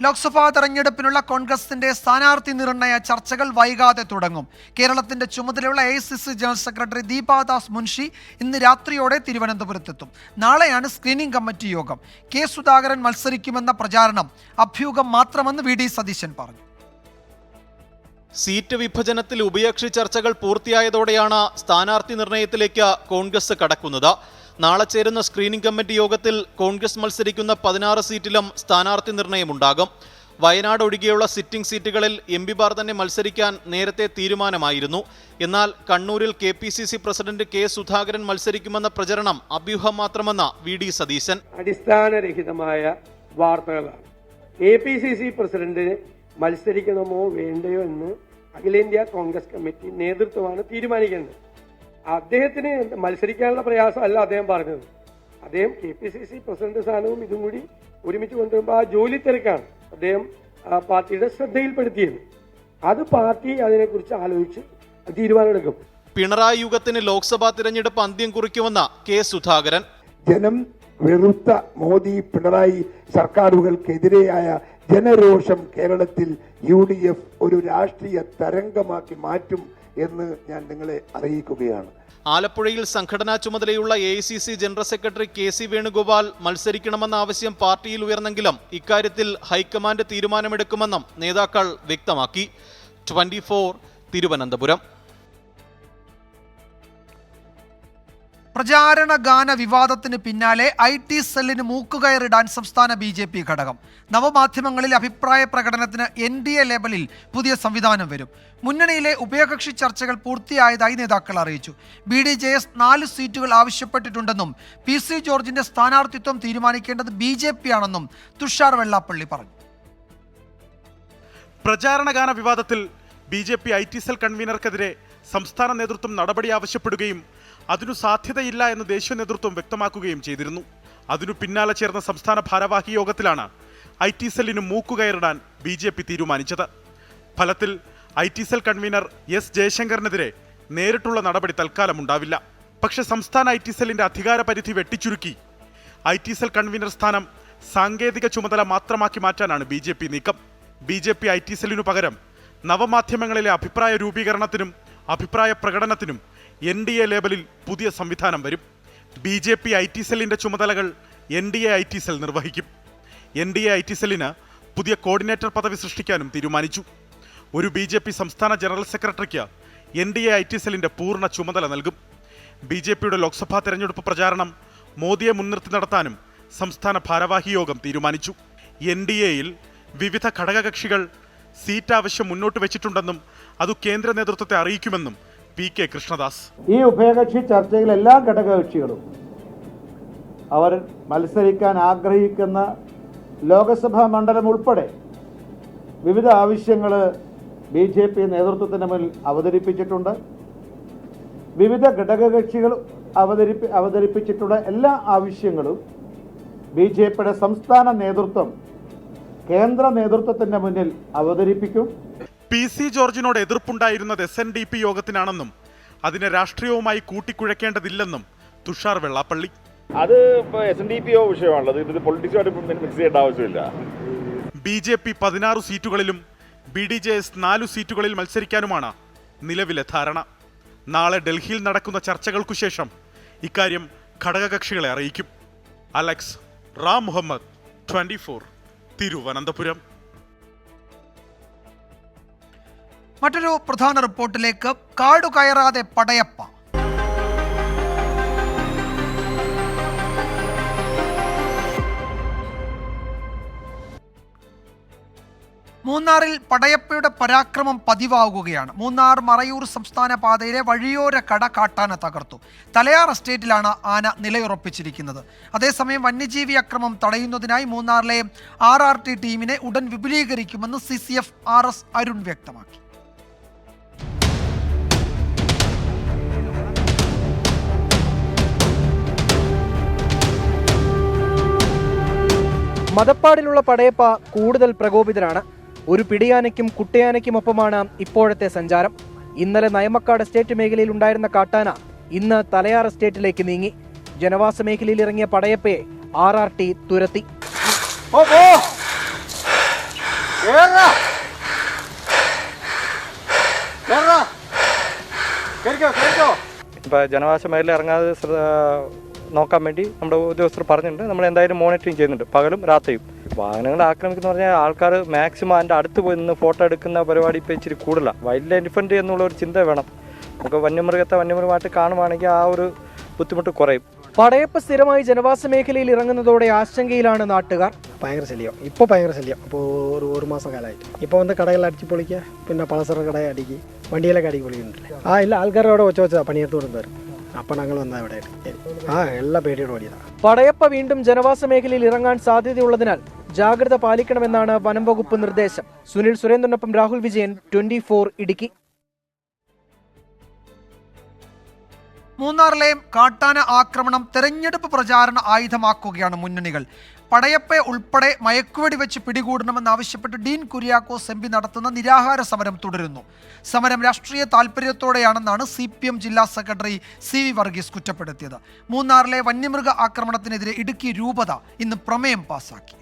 ലോക്സഭാ തെരഞ്ഞെടുപ്പിനുള്ള കോൺഗ്രസിന്റെ സ്ഥാനാർത്ഥി നിർണയ ചർച്ചകൾ വൈകാതെ തുടങ്ങും. കേരളത്തിന്റെ ചുമതലയുള്ള AICC general secretary Deepa Das Munshi ഇന്ന് രാത്രിയോടെ തിരുവനന്തപുരത്തെത്തും. നാളെയാണ് സ്ക്രീനിംഗ് കമ്മിറ്റി യോഗം. K. സുധാകരൻ മത്സരിക്കുമെന്ന പ്രചാരണം അഭ്യൂഹം മാത്രമെന്ന് VD സതീശൻ പറഞ്ഞു. സീറ്റ് വിഭജനത്തിൽ ഉഭയകക്ഷി ചർച്ചകൾ പൂർത്തിയായതോടെയാണ് സ്ഥാനാർത്ഥി നിർണയത്തിലേക്ക് കോൺഗ്രസ് കടക്കുന്നത്. നാളെ ചേരുന്ന സ്ക്രീനിംഗ് കമ്മിറ്റി യോഗത്തിൽ കോൺഗ്രസ് മത്സരിക്കുന്ന 16 സീറ്റിലും സ്ഥാനാർത്ഥി നിർണയമുണ്ടാകും. വയനാട് ഒഴികെയുള്ള സിറ്റിംഗ് സീറ്റുകളിൽ MPമാർ തന്നെ മത്സരിക്കാൻ നേരത്തെ തീരുമാനമായിരുന്നു. എന്നാൽ കണ്ണൂരിൽ KPCC പ്രസിഡന്റ് K. സുധാകരൻ മത്സരിക്കുമെന്ന പ്രചരണം അഭ്യൂഹം മാത്രമെന്ന് VD സതീശൻ. അടിസ്ഥാനരഹിതമായ വാർത്തകളാണ്. KPCC പ്രസിഡന്റിന് മത്സരിക്കണമോ വേണ്ടയോ എന്ന് അഖിലേന്ത്യാ കോൺഗ്രസ് കമ്മിറ്റി നേതൃത്വമാണ് തീരുമാനിക്കേണ്ടത്. അദ്ദേഹത്തിന് മത്സരിക്കാനുള്ള പ്രയാസമല്ല അദ്ദേഹം പറഞ്ഞത്. അദ്ദേഹം KPCC പ്രസിഡന്റ് സ്ഥാനവും ഇതും കൂടി ഒരുമിച്ച് കൊണ്ടുവരുമ്പോൾ ആ ജോലി തിരക്കാണ് അദ്ദേഹം പാർട്ടിയുടെ ശ്രദ്ധയിൽപ്പെടുത്തിയത്. അത് പാർട്ടി അതിനെക്കുറിച്ച് ആലോചിച്ച് തീരുമാനമെടുക്കും. പിണറായി യുഗത്തിന് ലോക്സഭാ തിരഞ്ഞെടുപ്പ് അന്ത്യം കുറിക്കുമെന്ന് K. സുധാകരൻ. ജനം വെറുത്ത മോദി പിണറായി സർക്കാരുകൾക്കെതിരെയായ ജനരോഷം കേരളത്തിൽ UDF ഒരു രാഷ്ട്രീയ തരംഗമാക്കി മാറ്റും എന്ന് ഞാൻ നിങ്ങളെ അറിയിക്കുകയാണ്. ആലപ്പുഴയിൽ സംഘടനാ ചുമതലയുള്ള AICC general secretary KC Venugopal മത്സരിക്കണമെന്ന ആവശ്യം പാർട്ടിയിൽ ഉയർന്നെങ്കിലും ഇക്കാര്യത്തിൽ ഹൈക്കമാൻഡ് തീരുമാനമെടുക്കുമെന്നും നേതാക്കൾ വ്യക്തമാക്കി. 24 തിരുവനന്തപുരം. പ്രചാരണ ഗാന വിവാദത്തിന് പിന്നാലെ IT സെല്ലിന് മൂക്കുകയറിടാൻ സംസ്ഥാന BJP ഘടകം. നവമാധ്യമങ്ങളിൽ അഭിപ്രായ പ്രകടനത്തിന് NDA ലേബലിൽ പുതിയ സംവിധാനം വരും. മുന്നണിയിലെ ഉഭയകക്ഷി ചർച്ചകൾ പൂർത്തിയായതായി നേതാക്കൾ അറിയിച്ചു. BDJS 4 സീറ്റുകൾ ആവശ്യപ്പെട്ടിട്ടുണ്ടെന്നും PC ജോർജിന്റെ സ്ഥാനാർത്ഥിത്വം തീരുമാനിക്കേണ്ടത് BJP ആണെന്നും തുഷാർ വെള്ളാപ്പള്ളി പറഞ്ഞു. പ്രചാരണഗാന വിവാദത്തിൽ BJP IT സെൽ കൺവീനർക്കെതിരെ സംസ്ഥാന നേതൃത്വം നടപടി ആവശ്യപ്പെടുകയും അതിനു സാധ്യതയില്ല എന്ന് ദേശീയ നേതൃത്വം വ്യക്തമാക്കുകയും ചെയ്തിരുന്നു. അതിനു പിന്നാലെ ചേർന്ന സംസ്ഥാന ഭാരവാഹി യോഗത്തിലാണ് IT സെല്ലിന് മൂക്കുകയറിടാൻ BJP തീരുമാനിച്ചത്. ഫലത്തിൽ IT സെൽ കൺവീനർ S ജയശങ്കറിനെതിരെ നേരിട്ടുള്ള നടപടി തൽക്കാലം ഉണ്ടാവില്ല. പക്ഷെ സംസ്ഥാന IT സെല്ലിന്റെ അധികാര പരിധി വെട്ടിച്ചുരുക്കി IT സെൽ കൺവീനർ സ്ഥാനം സാങ്കേതിക ചുമതല മാത്രമാക്കി മാറ്റാനാണ് BJP നീക്കം. BJP IT സെല്ലിനു പകരം നവമാധ്യമങ്ങളിലെ അഭിപ്രായ രൂപീകരണത്തിനും അഭിപ്രായ പ്രകടനത്തിനും NDA ലേബലിൽ പുതിയ സംവിധാനം വരും. BJP IT സെല്ലിന്റെ ചുമതലകൾ NDA IT സെൽ നിർവഹിക്കും. NDA IT സെല്ലിന് പുതിയ കോർഡിനേറ്റർ പദവി സൃഷ്ടിക്കാനും തീരുമാനിച്ചു. ഒരു BJP സംസ്ഥാന ജനറൽ സെക്രട്ടറിക്ക് NDA IT സെല്ലിന്റെ പൂർണ്ണ ചുമതല നൽകും. BJPയുടെ ലോക്സഭാ തെരഞ്ഞെടുപ്പ് പ്രചാരണം മോദിയെ മുൻനിർത്തി നടത്താനും സംസ്ഥാന ഭാരവാഹി യോഗം തീരുമാനിച്ചു. NDAയിൽ വിവിധ ഘടകകക്ഷികൾ സീറ്റ് ആവശ്യം മുന്നോട്ട് വെച്ചിട്ടുണ്ടെന്നും അത് കേന്ദ്ര നേതൃത്വത്തെ അറിയിക്കുമെന്നും PK കൃഷ്ണദാസ്. ഈ ഉഭയകക്ഷി ചർച്ചയിൽ എല്ലാ ഘടകകക്ഷികളും അവർ മത്സരിക്കാൻ ആഗ്രഹിക്കുന്ന ലോകസഭാ മണ്ഡലം ഉൾപ്പെടെ വിവിധ ആവശ്യങ്ങൾ BJP നേതൃത്വത്തിന് മുന്നിൽ അവതരിപ്പിച്ചിട്ടുണ്ട്. വിവിധ ഘടകകക്ഷികൾ അവതരിപ്പിച്ചിട്ടുള്ള എല്ലാ ആവശ്യങ്ങളും BJPയുടെ സംസ്ഥാന നേതൃത്വം കേന്ദ്ര നേതൃത്വത്തിന്റെ മുന്നിൽ അവതരിപ്പിക്കും. PC ജോർജിനോട് എതിർപ്പുണ്ടായിരുന്നത് SNDP യോഗത്തിനാണെന്നും അതിനെ രാഷ്ട്രീയവുമായി കൂട്ടിക്കുഴയ്ക്കേണ്ടതില്ലെന്നും തുഷാർ വെള്ളാപ്പള്ളി. അത് SNDP വിഷയമാണല്ലോ, ഇത് പൊളിറ്റിക്സുമായിട്ട് മിക്സ് ചെയ്യേണ്ട ആവശ്യമില്ല. BJP 16 സീറ്റുകളിലും BDJS 4 സീറ്റുകളിൽ മത്സരിക്കാനുമാണ് നിലവിലെ ധാരണ. നാളെ ഡൽഹിയിൽ നടക്കുന്ന ചർച്ചകൾക്കു ശേഷം ഇക്കാര്യം ഘടകകക്ഷികളെ അറിയിക്കും. അലക്സ് റാം മുഹമ്മദ്, 24, തിരുവനന്തപുരം. മറ്റൊരു പ്രധാന റിപ്പോർട്ടിലേക്ക്. കാടുകയറാതെ പടയപ്പ. മൂന്നാറിൽ പടയപ്പയുടെ പരാക്രമം പതിവാകുകയാണ്. മൂന്നാർ മറയൂർ സംസ്ഥാന പാതയിലെ വഴിയോര കട കാട്ടാന തകർത്തു. തലയാർ എസ്റ്റേറ്റിലാണ് ആന നിലയുറപ്പിച്ചിരിക്കുന്നത്. അതേസമയം വന്യജീവി അക്രമം തടയുന്നതിനായി മൂന്നാറിലെ RRT ടീമിനെ ഉടൻ വിപുലീകരിക്കുമെന്ന് CCF RS അരുൺ വ്യക്തമാക്കി. മതപ്പാടിലുള്ള പടയപ്പ കൂടുതൽ പ്രകോപിതരാണ്. ഒരു പിടിയാനയ്ക്കും കുട്ടിയാനയ്ക്കുമൊപ്പമാണ് ഇപ്പോഴത്തെ സഞ്ചാരം. ഇന്നലെ നയമക്കാട് എസ്റ്റേറ്റ് മേഖലയിൽ ഉണ്ടായിരുന്ന കാട്ടാന ഇന്ന് തലയാർ എസ്റ്റേറ്റിലേക്ക് നീങ്ങി. ജനവാസ മേഖലയിൽ ഇറങ്ങിയ പടയപ്പയെ RRT തുരത്തി. ഇപ്പം ജനവാസ മേഖല ഇറങ്ങാതെ നോക്കാൻ വേണ്ടി നമ്മുടെ ഉദ്യോഗസ്ഥർ പറഞ്ഞിട്ടുണ്ട്. നമ്മൾ എന്തായാലും മോണിറ്ററിങ് ചെയ്യുന്നുണ്ട്, പകലും രാത്രിയും. വാഹനങ്ങൾ ആക്രമിക്കുന്ന പറഞ്ഞാൽ ആൾക്കാർ മാക്സിമം അതിൻ്റെ അടുത്ത് പോയി നിന്ന് ഫോട്ടോ എടുക്കുന്ന പരിപാടി ഇപ്പോൾ ഇച്ചിരി കൂടുതലാണ്. വൈൽഡ് ലൈഫ് ഡിഫൻഡ് എന്നുള്ള ഒരു ചിന്ത വേണം. നമുക്ക് വന്യമൃഗത്തെ വന്യമൃഗമായിട്ട് കാണുവാണെങ്കിൽ ആ ഒരു ബുദ്ധിമുട്ട് കുറയും. പടയപ്പ സ്ഥിരമായി ജനവാസ മേഖലയിൽ ഇറങ്ങുന്നതോടെ ആശങ്കയിലാണ് നാട്ടുകാർ. ഭയങ്കര ശല്യം, ഇപ്പോൾ ഭയങ്കര ശല്യം. അപ്പോൾ ഒരു മാസം കാലമായിട്ട് ഇപ്പോൾ വന്ന് കടകൾ അടിച്ച് പൊളിക്കുക, പിന്നെ പളസറ കട അടിക്കുക, വണ്ടിയിലൊക്കെ അടിക്ക് പൊളിക്കുന്നുണ്ട്. ഇല്ല, ആൾക്കാർ അവിടെ വെച്ചാൽ പണിയെടുത്ത് കൊടുത്തവരും. അപ്പം ഞങ്ങൾ വന്നാൽ ഇവിടെ എല്ലാ പേടിയോട് ഓടിയതാണ്. പടയപ്പ വീണ്ടും ജനവാസ മേഖലയിൽ ഇറങ്ങാൻ സാധ്യതയുള്ളതിനാൽ ജാഗ്രത പാലിക്കണമെന്നാണ് വനം വകുപ്പ് നിർദ്ദേശം. സുനിൽ സുരേന്ദ്രനൊപ്പം രാഹുൽ വിജയൻ, 24 ഇടുക്കി. മൂന്നാറിലെ കാട്ടാന ആക്രമണം തെരഞ്ഞെടുപ്പ് പ്രചാരണ ആയുധമാക്കുകയാണ് മുന്നണികൾ. പടയപ്പയെ ഉൾപ്പെടെ മയക്കുവെടി വെച്ച് പിടികൂടണമെന്നാവശ്യപ്പെട്ട് ഡീൻ കുര്യാക്കോസ് MP നടത്തുന്ന നിരാഹാര സമരം തുടരുന്നു. സമരം രാഷ്ട്രീയ താൽപര്യത്തോടെയാണെന്നാണ് CPM ജില്ലാ സെക്രട്ടറി CV വർഗീസ് കുറ്റപ്പെടുത്തിയത്. മൂന്നാറിലെ വന്യമൃഗ ആക്രമണത്തിനെതിരെ ഇടുക്കി രൂപത ഇന്ന് പ്രമേയം പാസാക്കി.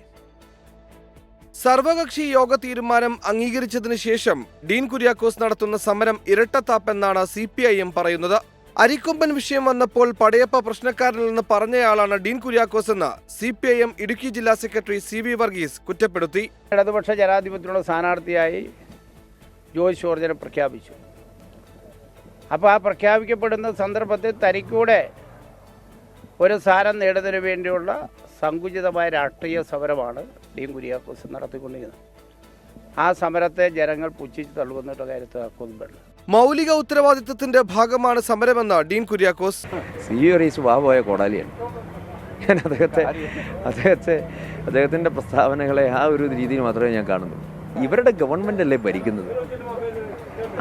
സർവകക്ഷി യോഗ തീരുമാനം അംഗീകരിച്ചതിനു ശേഷം ഡീൻ കുര്യാക്കോസ് നടത്തുന്ന സമരം ഇരട്ടത്താപ്പെന്നാണ് CPIM പറയുന്നത്. അരിക്കൊമ്പൻ വിഷയം വന്നപ്പോൾ പടയപ്പ പ്രശ്നക്കാരനെന്ന് പറഞ്ഞയാളാണ് ഡീൻ കുര്യാക്കോസ് എന്ന് CPIM ഇടുക്കി ജില്ലാ സെക്രട്ടറി CV വർഗീസ് കുറ്റപ്പെടുത്തി. ഇടതുപക്ഷ ജനാധിപത്യത്തിനുള്ള സ്ഥാനാർത്ഥിയായി ജോയ്സ് ജോർജിനെ പ്രഖ്യാപിച്ചു. അപ്പോൾ ആ പ്രഖ്യാപിക്കപ്പെടുന്ന സന്ദർഭത്തിൽ തനിക്കൂടെ ഒരു സ്ഥാനം നേടുന്നതിന് വേണ്ടിയുള്ള സങ്കുചിതമായ രാഷ്ട്രീയ സമരമാണ് ഡീൻ കുര്യാക്കോസ് നടത്തിക്കൊണ്ടിരിക്കുന്നത്. ആ സമരത്തെ ജനങ്ങൾ പുച്ഛിച്ച് തള്ളുവന്നിട്ട് കാര്യത്തിൽ ആക്കൊന്നും വേണ്ട. മൗലിക ഉത്തരവാദിത്വത്തിന്റെ ഭാഗമാണ് സമരമെന്ന് ഡീൻ കുര്യാക്കോസ്. സ്വഭാവമായ കോടാലിയാണ്. ഞാൻ അദ്ദേഹത്തിൻ്റെ പ്രസ്താവനകളെ ആ ഒരു രീതിയിൽ മാത്രമേ ഞാൻ കാണുന്നു. ഇവരുടെ ഗവൺമെൻ്റ് അല്ലേ ഭരിക്കുന്നത്.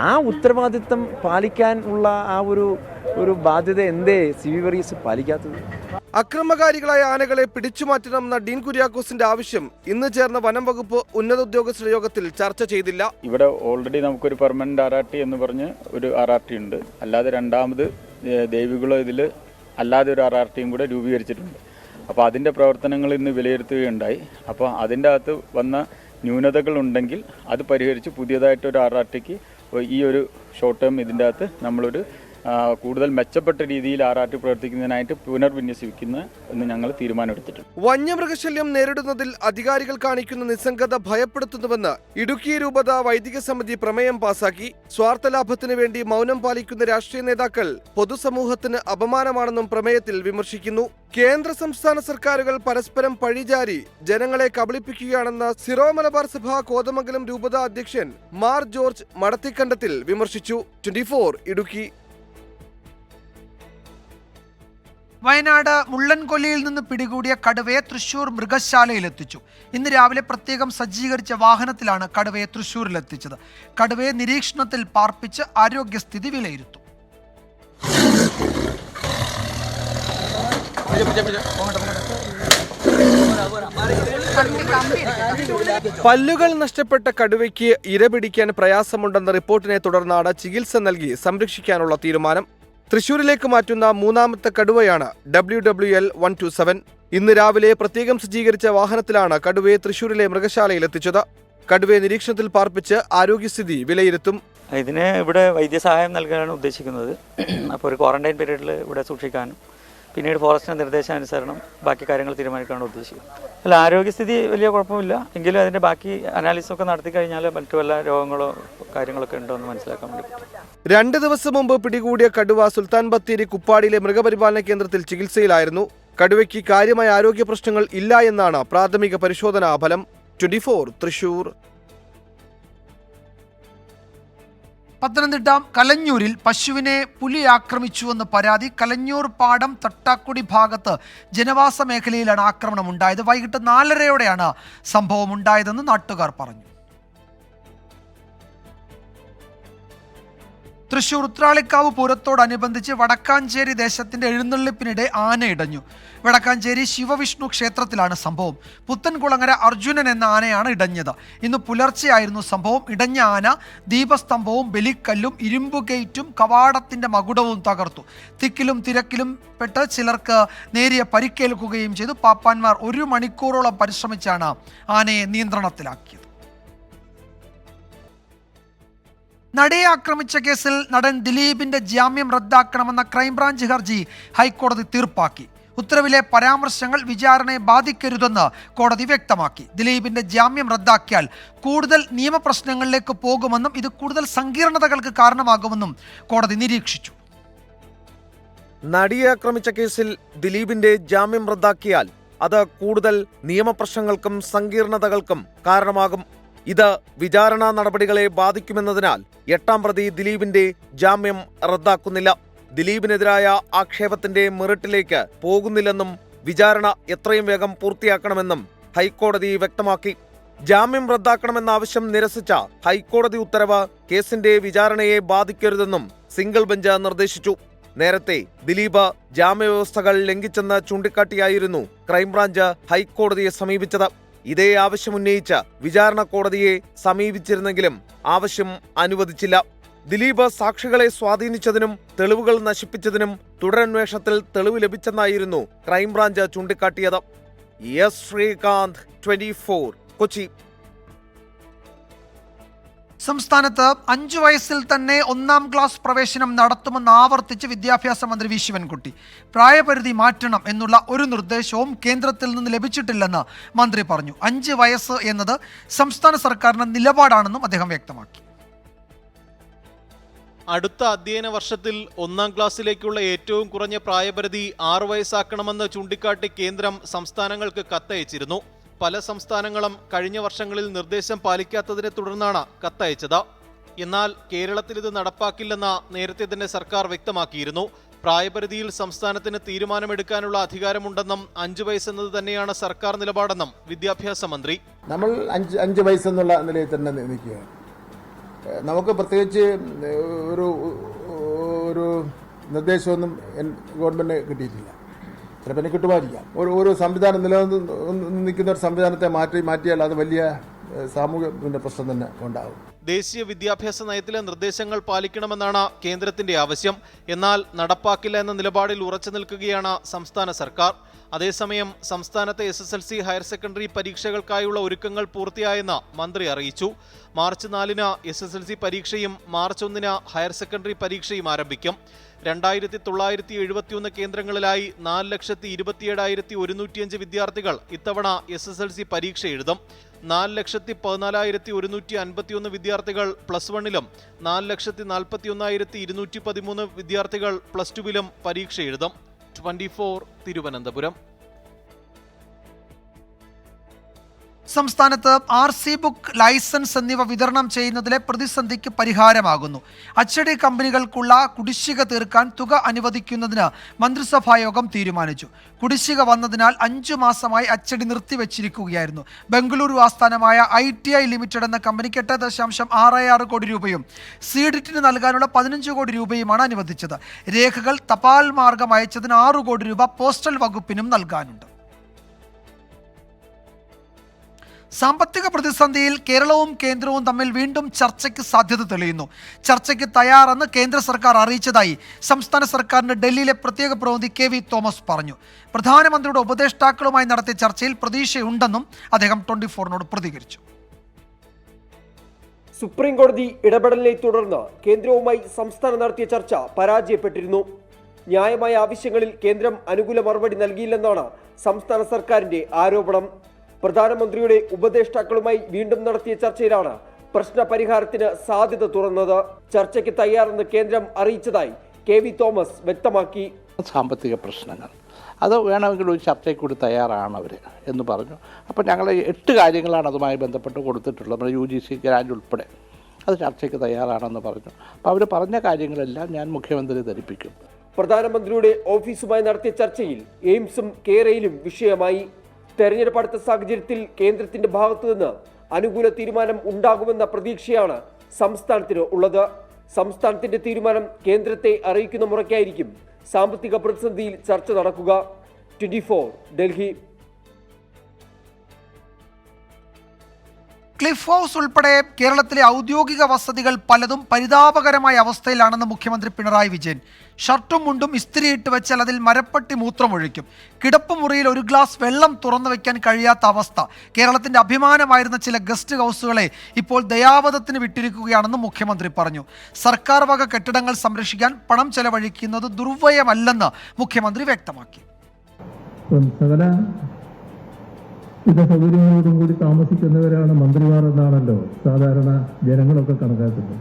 ആ ഉത്തരവാദിത്വം പാലിക്കാൻ ഉള്ള ആ ഒരു ബാധ്യത എന്തേ സിവിവറീസ് പാലിക്കാത്തത്? അക്രമകാരികളായ ആനകളെ പിടിച്ചുമാറ്റണമെന്ന ഡീൻ കുര്യാക്കോസിന്റെ ആവശ്യം ഇന്ന് ചേർന്ന വനം വകുപ്പ് ഉന്നത ഉദ്യോഗസ്ഥരുടെ യോഗത്തിൽ ചർച്ച ചെയ്തില്ല. ഇവിടെ ഓൾറെഡി നമുക്കൊരു പെർമനന്റ് RRT എന്ന് പറഞ്ഞ് ഒരു RRT ഉണ്ട്. അല്ലാതെ രണ്ടാമത് ദേവികുളം ഇതിൽ അല്ലാതെ ഒരു RRTയും കൂടെ രൂപീകരിച്ചിട്ടുണ്ട്. അപ്പോൾ അതിൻ്റെ പ്രവർത്തനങ്ങൾ ഇന്ന് വിലയിരുത്തുകയുണ്ടായി. അപ്പോൾ അതിൻ്റെ അകത്ത് വന്ന ന്യൂനതകൾ ഉണ്ടെങ്കിൽ അത് പരിഹരിച്ച് പുതിയതായിട്ടൊരു RRTക്ക് ഈ ഒരു ഷോർട്ട് ടേം ഇതിൻ്റെ അകത്ത് നമ്മളൊരു കൂടുതൽ മെച്ചപ്പെട്ട രീതിയിൽ RRT പ്രവർത്തിക്കുന്നതിനായിട്ട് പുനർവിന്യസിക്കുന്ന എന്ന് ഞങ്ങൾ തീരുമാനമെടുത്തിട്ടുണ്ട്. വന്യമൃഗശല്യം നേരിടുന്നതിൽ അധികാരികൾ കാണിക്കുന്ന നിസ്സംഗത ഭയപ്പെടുത്തുന്നുവെന്ന് ഇടുക്കി രൂപത വൈദിക സമിതി പ്രമേയം പാസാക്കി. സ്വാർത്ഥ ലാഭത്തിന് വേണ്ടി മൗനം പാലിക്കുന്ന രാഷ്ട്രീയ നേതാക്കൾ പൊതുസമൂഹത്തിന് അപമാനമാണെന്നും പ്രമേയത്തിൽ വിമർശിക്കുന്നു. കേന്ദ്ര സംസ്ഥാന സർക്കാരുകൾ പരസ്പരം പഴിചാരി ജനങ്ങളെ കബളിപ്പിക്കുകയാണെന്ന് സിറോ മലബാർ സഭ കോതമംഗലം രൂപത അധ്യക്ഷൻ മാർ ജോർജ് മടത്തിക്കണ്ടത്തിൽ വിമർശിച്ചു. 24 ഇടുക്കി. വയനാട് മുള്ളൻകൊല്ലിയിൽ നിന്ന് പിടികൂടിയ കടുവയെ തൃശൂർ മൃഗശാലയിലെത്തിച്ചു. ഇന്ന് രാവിലെ പ്രത്യേകം സജ്ജീകരിച്ച വാഹനത്തിലാണ് കടുവയെ തൃശൂരിലെത്തിച്ചത്. കടുവയെ നിരീക്ഷണത്തിൽ പാർപ്പിച്ച് ആരോഗ്യസ്ഥിതി വിലയിരുത്തും. പല്ലുകൾ നഷ്ടപ്പെട്ട കടുവയ്ക്ക് ഇരപിടിക്കാൻ പ്രയാസമുണ്ടെന്ന റിപ്പോർട്ടിനെ തുടർന്നാണ് ചികിത്സ നൽകി സംരക്ഷിക്കാനുള്ള തീരുമാനം. തൃശൂരിലേക്ക് മാറ്റുന്ന മൂന്നാമത്തെ കടുവയാണ് WWL 127. ഇന്ന് രാവിലെ പ്രത്യേകം സജ്ജീകരിച്ച വാഹനത്തിലാണ് കടുവയെ തൃശൂരിലെ മൃഗശാലയിൽ എത്തിച്ചത്. കടുവയെ നിരീക്ഷണത്തിൽ പാർപ്പിച്ച് ആരോഗ്യസ്ഥിതി വിലയിരുത്തും. ഇതിന് ഇവിടെ വൈദ്യസഹായം നൽകാനാണ് ഉദ്ദേശിക്കുന്നത്. അപ്പോൾ ഒരു ക്വാറന്റൈൻ പീരീഡിൽ ഇവിടെ സൂക്ഷിക്കാനും പിന്നീട് ഫോറസ്റ്റിൻ്റെ നിർദ്ദേശാനുസരണം ബാക്കി കാര്യങ്ങൾ തീരുമാനിക്കാനാണ് ഉദ്ദേശിക്കുന്നത്. അല്ല, ആരോഗ്യസ്ഥിതി വലിയ കുഴപ്പമില്ല. എങ്കിലും അതിൻ്റെ ബാക്കി അനാലിസിസൊക്കെ നടത്തി കഴിഞ്ഞാൽ മറ്റു വല്ല രോഗങ്ങളോ കാര്യങ്ങളൊക്കെ ഉണ്ടോ എന്ന് മനസ്സിലാക്കാൻ വേണ്ടി പറ്റും. 2 ദിവസം മുമ്പ് പിടികൂടിയ കടുവ സുൽത്താൻ ബത്തേരി കുപ്പാടിയിലെ മൃഗപരിപാലന കേന്ദ്രത്തിൽ ചികിത്സയിലായിരുന്നു. കടുവയ്ക്ക് കാര്യമായ ആരോഗ്യ പ്രശ്നങ്ങൾ ഇല്ല എന്നാണ് പ്രാഥമിക പരിശോധനാ ഫലം. 24 തൃശൂർ. പത്തനംതിട്ട കലഞ്ഞൂരിൽ പശുവിനെ പുലി ആക്രമിച്ചുവെന്ന് പരാതി. കലഞ്ഞൂർ പാടം തട്ടാക്കുടി ഭാഗത്ത് ജനവാസ മേഖലയിലാണ് ആക്രമണം ഉണ്ടായത്. വൈകിട്ട് 4:30യോടെയാണ് സംഭവം ഉണ്ടായതെന്ന് നാട്ടുകാർ പറഞ്ഞു. തൃശൂർ ഉത്രാളിക്കാവ് പൂരത്തോടനുബന്ധിച്ച് വടക്കാഞ്ചേരി ദേശത്തിന്റെ എഴുന്നള്ളിപ്പിനിടെ ആന ഇടഞ്ഞു. വടക്കാഞ്ചേരി ശിവവിഷ്ണു ക്ഷേത്രത്തിലാണ് സംഭവം. പുത്തൻകുളങ്ങര അർജുനൻ എന്ന ആനയാണ് ഇടഞ്ഞത്. ഇന്ന് പുലർച്ചെയായിരുന്നു സംഭവം. ഇടഞ്ഞ ആന ദീപസ്തംഭവും ബലിക്കല്ലും ഇരുമ്പു ഗേറ്റും കവാടത്തിന്റെ മകുടവും തകർത്തു. തിക്കിലും തിരക്കിലും പെട്ട് ചിലർക്ക് നേരിയ പരിക്കേൽക്കുകയും ചെയ്തു. പാപ്പാന്മാർ 1 മണിക്കൂറോളം പരിശ്രമിച്ചാണ് ആനയെ നിയന്ത്രണത്തിലാക്കിയത്. നടിയെ ആക്രമിച്ച കേസിൽ നടൻ ദിലീപിന്റെ ജാമ്യം റദ്ദാക്കണമെന്ന ക്രൈംബ്രാഞ്ച് ഹർജി ഹൈക്കോടതി തീർപ്പാക്കി. ഉത്തരവിലെ പരാമർശങ്ങൾ വിചാരണയെ ബാധിക്കരുതെന്ന് കോടതി വ്യക്തമാക്കി. ദിലീപിന്റെ ജാമ്യം റദ്ദാക്കിയാൽ കൂടുതൽ നിയമപ്രശ്നങ്ങളിലേക്ക് പോകുമെന്നും ഇത് കൂടുതൽ സങ്കീർണതകൾക്ക് കാരണമാകുമെന്നും കോടതി നിരീക്ഷിച്ചു. നടിയെ ആക്രമിച്ച കേസിൽ ദിലീപിന്റെ ജാമ്യം റദ്ദാക്കിയാൽ അത് കൂടുതൽ നിയമപ്രശ്നങ്ങൾക്കും സങ്കീർണതകൾക്കും കാരണമാകും. ഇത് വിചാരണാ നടപടികളെ ബാധിക്കുമെന്നതിനാൽ 8ാം പ്രതി ദിലീപിന്റെ ജാമ്യം റദ്ദാക്കുന്നില്ല. ദിലീപിനെതിരായ ആക്ഷേപത്തിന്റെ മെറിറ്റിലേക്ക് പോകുന്നില്ലെന്നും വിചാരണ എത്രയും വേഗം പൂർത്തിയാക്കണമെന്നും ഹൈക്കോടതി വ്യക്തമാക്കി. ജാമ്യം റദ്ദാക്കണമെന്ന ആവശ്യം നിരസിച്ച ഹൈക്കോടതി ഉത്തരവ് കേസിന്റെ വിചാരണയെ ബാധിക്കരുതെന്നും സിംഗിൾ ബെഞ്ച് നിർദ്ദേശിച്ചു. നേരത്തെ ദിലീപ് ജാമ്യവ്യവസ്ഥകൾ ലംഘിച്ചെന്ന് ചൂണ്ടിക്കാട്ടിയായിരുന്നു ക്രൈംബ്രാഞ്ച് ഹൈക്കോടതിയെ സമീപിച്ചത്. ഇതേ ആവശ്യമുന്നയിച്ച് വിചാരണ കോടതിയെ സമീപിച്ചിരുന്നെങ്കിലും ആവശ്യം അനുവദിച്ചില്ല. ദിലീപ് സാക്ഷികളെ സ്വാധീനിച്ചതിനും തെളിവുകൾ നശിപ്പിച്ചതിനും തുടരന്വേഷണത്തിൽ തെളിവ് ലഭിച്ചെന്നായിരുന്നു ക്രൈംബ്രാഞ്ച് ചൂണ്ടിക്കാട്ടിയത്. എസ് ശ്രീകാന്ത്, 24 കൊച്ചി. സംസ്ഥാനത്ത് 5 വയസ്സിൽ തന്നെ 1ാം ക്ലാസ് പ്രവേശനം നടത്തുമെന്ന് ആവർത്തിച്ച് വിദ്യാഭ്യാസ മന്ത്രി വി ശിവൻകുട്ടി. പ്രായപരിധി മാറ്റണം എന്നുള്ള ഒരു നിർദ്ദേശവും കേന്ദ്രത്തിൽ നിന്ന് ലഭിച്ചിട്ടില്ലെന്ന് മന്ത്രി പറഞ്ഞു. 5 വയസ്സ് എന്നത് സംസ്ഥാന സർക്കാരിന്റെ നിലപാടാണെന്നും അദ്ദേഹം വ്യക്തമാക്കി. അടുത്ത അധ്യയന വർഷത്തിൽ 1-ാം ക്ലാസ്സിലേക്കുള്ള ഏറ്റവും കുറഞ്ഞ പ്രായപരിധി 6 വയസ്സാക്കണമെന്ന് ചൂണ്ടിക്കാട്ടി കേന്ദ്രം സംസ്ഥാനങ്ങൾക്ക് കത്തയച്ചിരുന്നു. പല സംസ്ഥാനങ്ങളും കഴിഞ്ഞ വർഷങ്ങളിൽ നിർദ്ദേശം പാലിക്കാത്തതിനെ തുടർന്നാണ് കത്തയച്ചത്. എന്നാൽ കേരളത്തിൽ ഇത് നടപ്പാക്കില്ലെന്ന് നേരത്തെ തന്നെ സർക്കാർ വ്യക്തമാക്കിയിരുന്നു. പ്രായപരിധിയിൽ സംസ്ഥാനത്തിന് തീരുമാനമെടുക്കാനുള്ള അധികാരമുണ്ടെന്നും 5 വയസ്സെന്നത് തന്നെയാണ് സർക്കാർ നിലപാടെന്നും വിദ്യാഭ്യാസ മന്ത്രി. നമ്മൾ 5 വയസ്സെന്നുള്ള നിലയിൽ തന്നെ നിൽക്കുകയാണ്. നമുക്ക് പ്രത്യേകിച്ച് ഒരു നിർദ്ദേശമൊന്നും ഗവൺമെൻറ് കിട്ടിയിട്ടില്ല. ചിലപ്പോൾ എനിക്ക് കിട്ടുമായിരിക്കാം. ഒരു സംവിധാനം നിൽക്കുന്ന ഒരു സംവിധാനത്തെ മാറ്റിയാൽ അത് വലിയ സാമൂഹിക പ്രശ്നം തന്നെ ഉണ്ടാകും. ദേശീയ വിദ്യാഭ്യാസ നയത്തിലെ നിർദ്ദേശങ്ങൾ പാലിക്കണമെന്നാണ് കേന്ദ്രത്തിന്റെ ആവശ്യം. എന്നാൽ നടപ്പാക്കില്ല എന്ന നിലപാടിൽ ഉറച്ചു നിൽക്കുകയാണ് സംസ്ഥാന സർക്കാർ. അതേസമയം സംസ്ഥാനത്തെ SSLC ഹയർ സെക്കൻഡറി പരീക്ഷകൾക്കായുള്ള ഒരുക്കങ്ങൾ പൂർത്തിയായെന്ന് മന്ത്രി അറിയിച്ചു. മാർച്ച് 4-ന് SSLC പരീക്ഷയും മാർച്ച് 1-ന് ഹയർ സെക്കൻഡറി പരീക്ഷയും ആരംഭിക്കും. 2971 കേന്ദ്രങ്ങളിലായി 4,27,105 വിദ്യാർത്ഥികൾ ഇത്തവണ SSLC പരീക്ഷ എഴുതും. 4,14,151 വിദ്യാർത്ഥികൾ +1-ലും 4,41,213 വിദ്യാർത്ഥികൾ +2-ലും പരീക്ഷ എഴുതും. 24 തിരുവനന്തപുരം. സംസ്ഥാനത്ത് RC ബുക്ക്, ലൈസൻസ് എന്നിവ വിതരണം ചെയ്യുന്നതിലെ പ്രതിസന്ധിക്ക് പരിഹാരമാകുന്നു. അച്ചടി കമ്പനികൾക്കുള്ള കുടിശ്ശിക തീർക്കാൻ തുക അനുവദിക്കുന്നതിന് മന്ത്രിസഭായോഗം തീരുമാനിച്ചു. കുടിശ്ശിക വന്നതിനാൽ 5 മാസമായി അച്ചടി നിർത്തിവെച്ചിരിക്കുകയായിരുന്നു. ബംഗളൂരു ആസ്ഥാനമായ ITI ലിമിറ്റഡ് എന്ന കമ്പനിക്ക് 8.66 കോടി രൂപയും സീഡിറ്റിന് നൽകാനുള്ള 15 കോടി രൂപയുമാണ് അനുവദിച്ചത്. രേഖകൾ തപാൽ മാർഗം അയച്ചതിന് 6 കോടി രൂപ പോസ്റ്റൽ വകുപ്പിനും നൽകാനുണ്ട്. സാമ്പത്തിക പ്രതിസന്ധിയിൽ കേരളവും കേന്ദ്രവും തമ്മിൽ വീണ്ടും ചർച്ചയ്ക്ക് സാധ്യത തെളിയുന്നു. ചർച്ചയ്ക്ക് തയ്യാറെന്ന് കേന്ദ്ര സർക്കാർ അറിയിച്ചതായി സംസ്ഥാന സർക്കാരിന്റെ ഡൽഹിയിലെ പ്രത്യേക പ്രതിനിധി KV തോമസ് പറഞ്ഞു. പ്രധാനമന്ത്രിയുടെ ഉപദേഷ്ടാക്കളുമായി നടത്തിയ ചർച്ചയിൽ പ്രതീക്ഷയുണ്ടെന്നും അദ്ദേഹം 24-നോട് പ്രതികരിച്ചു. സുപ്രീം കോടതി ഇടപെടലിനെ തുടർന്ന് കേന്ദ്രവുമായി സംസ്ഥാനം നടത്തിയ ചർച്ച പരാജയപ്പെട്ടിരുന്നു. ന്യായമായ ആവശ്യങ്ങളിൽ കേന്ദ്രം അനുകൂല മറുപടി നൽകിയില്ലെന്നാണ് സംസ്ഥാന സർക്കാരിന്റെ ആരോപണം. പ്രധാനമന്ത്രിയുടെ ഉപദേഷ്ടാക്കളുമായി വീണ്ടും നടത്തിയ ചർച്ചയിലാണ് പ്രശ്ന പരിഹാരത്തിന് സാധ്യത തുറന്നത്. ചർച്ചയ്ക്ക് തയ്യാറെന്ന് കേന്ദ്രം അറിയിച്ചതായി KV തോമസ് വ്യക്തമാക്കി. സാമ്പത്തിക പ്രശ്നങ്ങൾ അത് വേണമെങ്കിൽ ഒരു ചർച്ചയ്ക്ക് കൂടി തയ്യാറാണ് അവർ എന്ന് പറഞ്ഞു. അപ്പോൾ ഞങ്ങൾ 8 കാര്യങ്ങളാണ് അതുമായി ബന്ധപ്പെട്ട് കൊടുത്തിട്ടുള്ളത്. നമ്മുടെ UGC ഗ്രാൻഡ് ഉൾപ്പെടെ അത് ചർച്ചയ്ക്ക് തയ്യാറാണെന്ന് പറഞ്ഞു. അപ്പോൾ അവർ പറഞ്ഞ കാര്യങ്ങളെല്ലാം ഞാൻ മുഖ്യമന്ത്രിയെ ധരിപ്പിക്കും. പ്രധാനമന്ത്രിയുടെ ഓഫീസുമായി നടത്തിയ ചർച്ചയിൽ എയിംസും കേരയിലും വിഷയമായി. തെരഞ്ഞെടുപ്പ് അടുത്ത സാഹചര്യത്തിൽ കേന്ദ്രത്തിന്റെ ഭാഗത്തു നിന്ന് അനുകൂല തീരുമാനം ഉണ്ടാകുമെന്ന പ്രതീക്ഷയാണ് സംസ്ഥാനത്തിന് ഉള്ളത്. സംസ്ഥാനത്തിന്റെ തീരുമാനം കേന്ദ്രത്തെ അറിയിക്കുന്ന മുറയ്ക്കായിരിക്കും സാമ്പത്തിക പ്രതിസന്ധിയിൽ ചർച്ച നടക്കുക. 24 ഡൽഹി. ക്ലിഫ് ഹൗസ് ഉൾപ്പെടെ കേരളത്തിലെ ഔദ്യോഗിക വസതികൾ പലതും പരിതാപകരമായ അവസ്ഥയിലാണെന്ന് മുഖ്യമന്ത്രി പിണറായി വിജയൻ. ഷർട്ടും മുണ്ടും ഇസ്തിരിയിട്ട് വെച്ചാൽ അതിൽ മരപ്പട്ടി മൂത്രമൊഴിക്കും. കിടപ്പുമുറിയിൽ ഒരു ഗ്ലാസ് വെള്ളം തുറന്നു വയ്ക്കാൻ കഴിയാത്ത അവസ്ഥ. കേരളത്തിന്റെ അഭിമാനമായിരുന്ന ചില ഗസ്റ്റ് ഹൗസുകളെ ഇപ്പോൾ ദയാവധത്തിന് വിട്ടിരിക്കുകയാണെന്ന് മുഖ്യമന്ത്രി പറഞ്ഞു. സർക്കാർ വക കെട്ടിടങ്ങൾ സംരക്ഷിക്കാൻ പണം ചെലവഴിക്കുന്നത് ദുർവ്വയമല്ലെന്ന് മുഖ്യമന്ത്രി വ്യക്തമാക്കി. സൗകര്യങ്ങളോടും കൂടി താമസിക്കുന്നവരാണ് മന്ത്രിമാർ എന്നാണല്ലോ സാധാരണ ജനങ്ങളൊക്കെ കണക്കാക്കുന്നത്.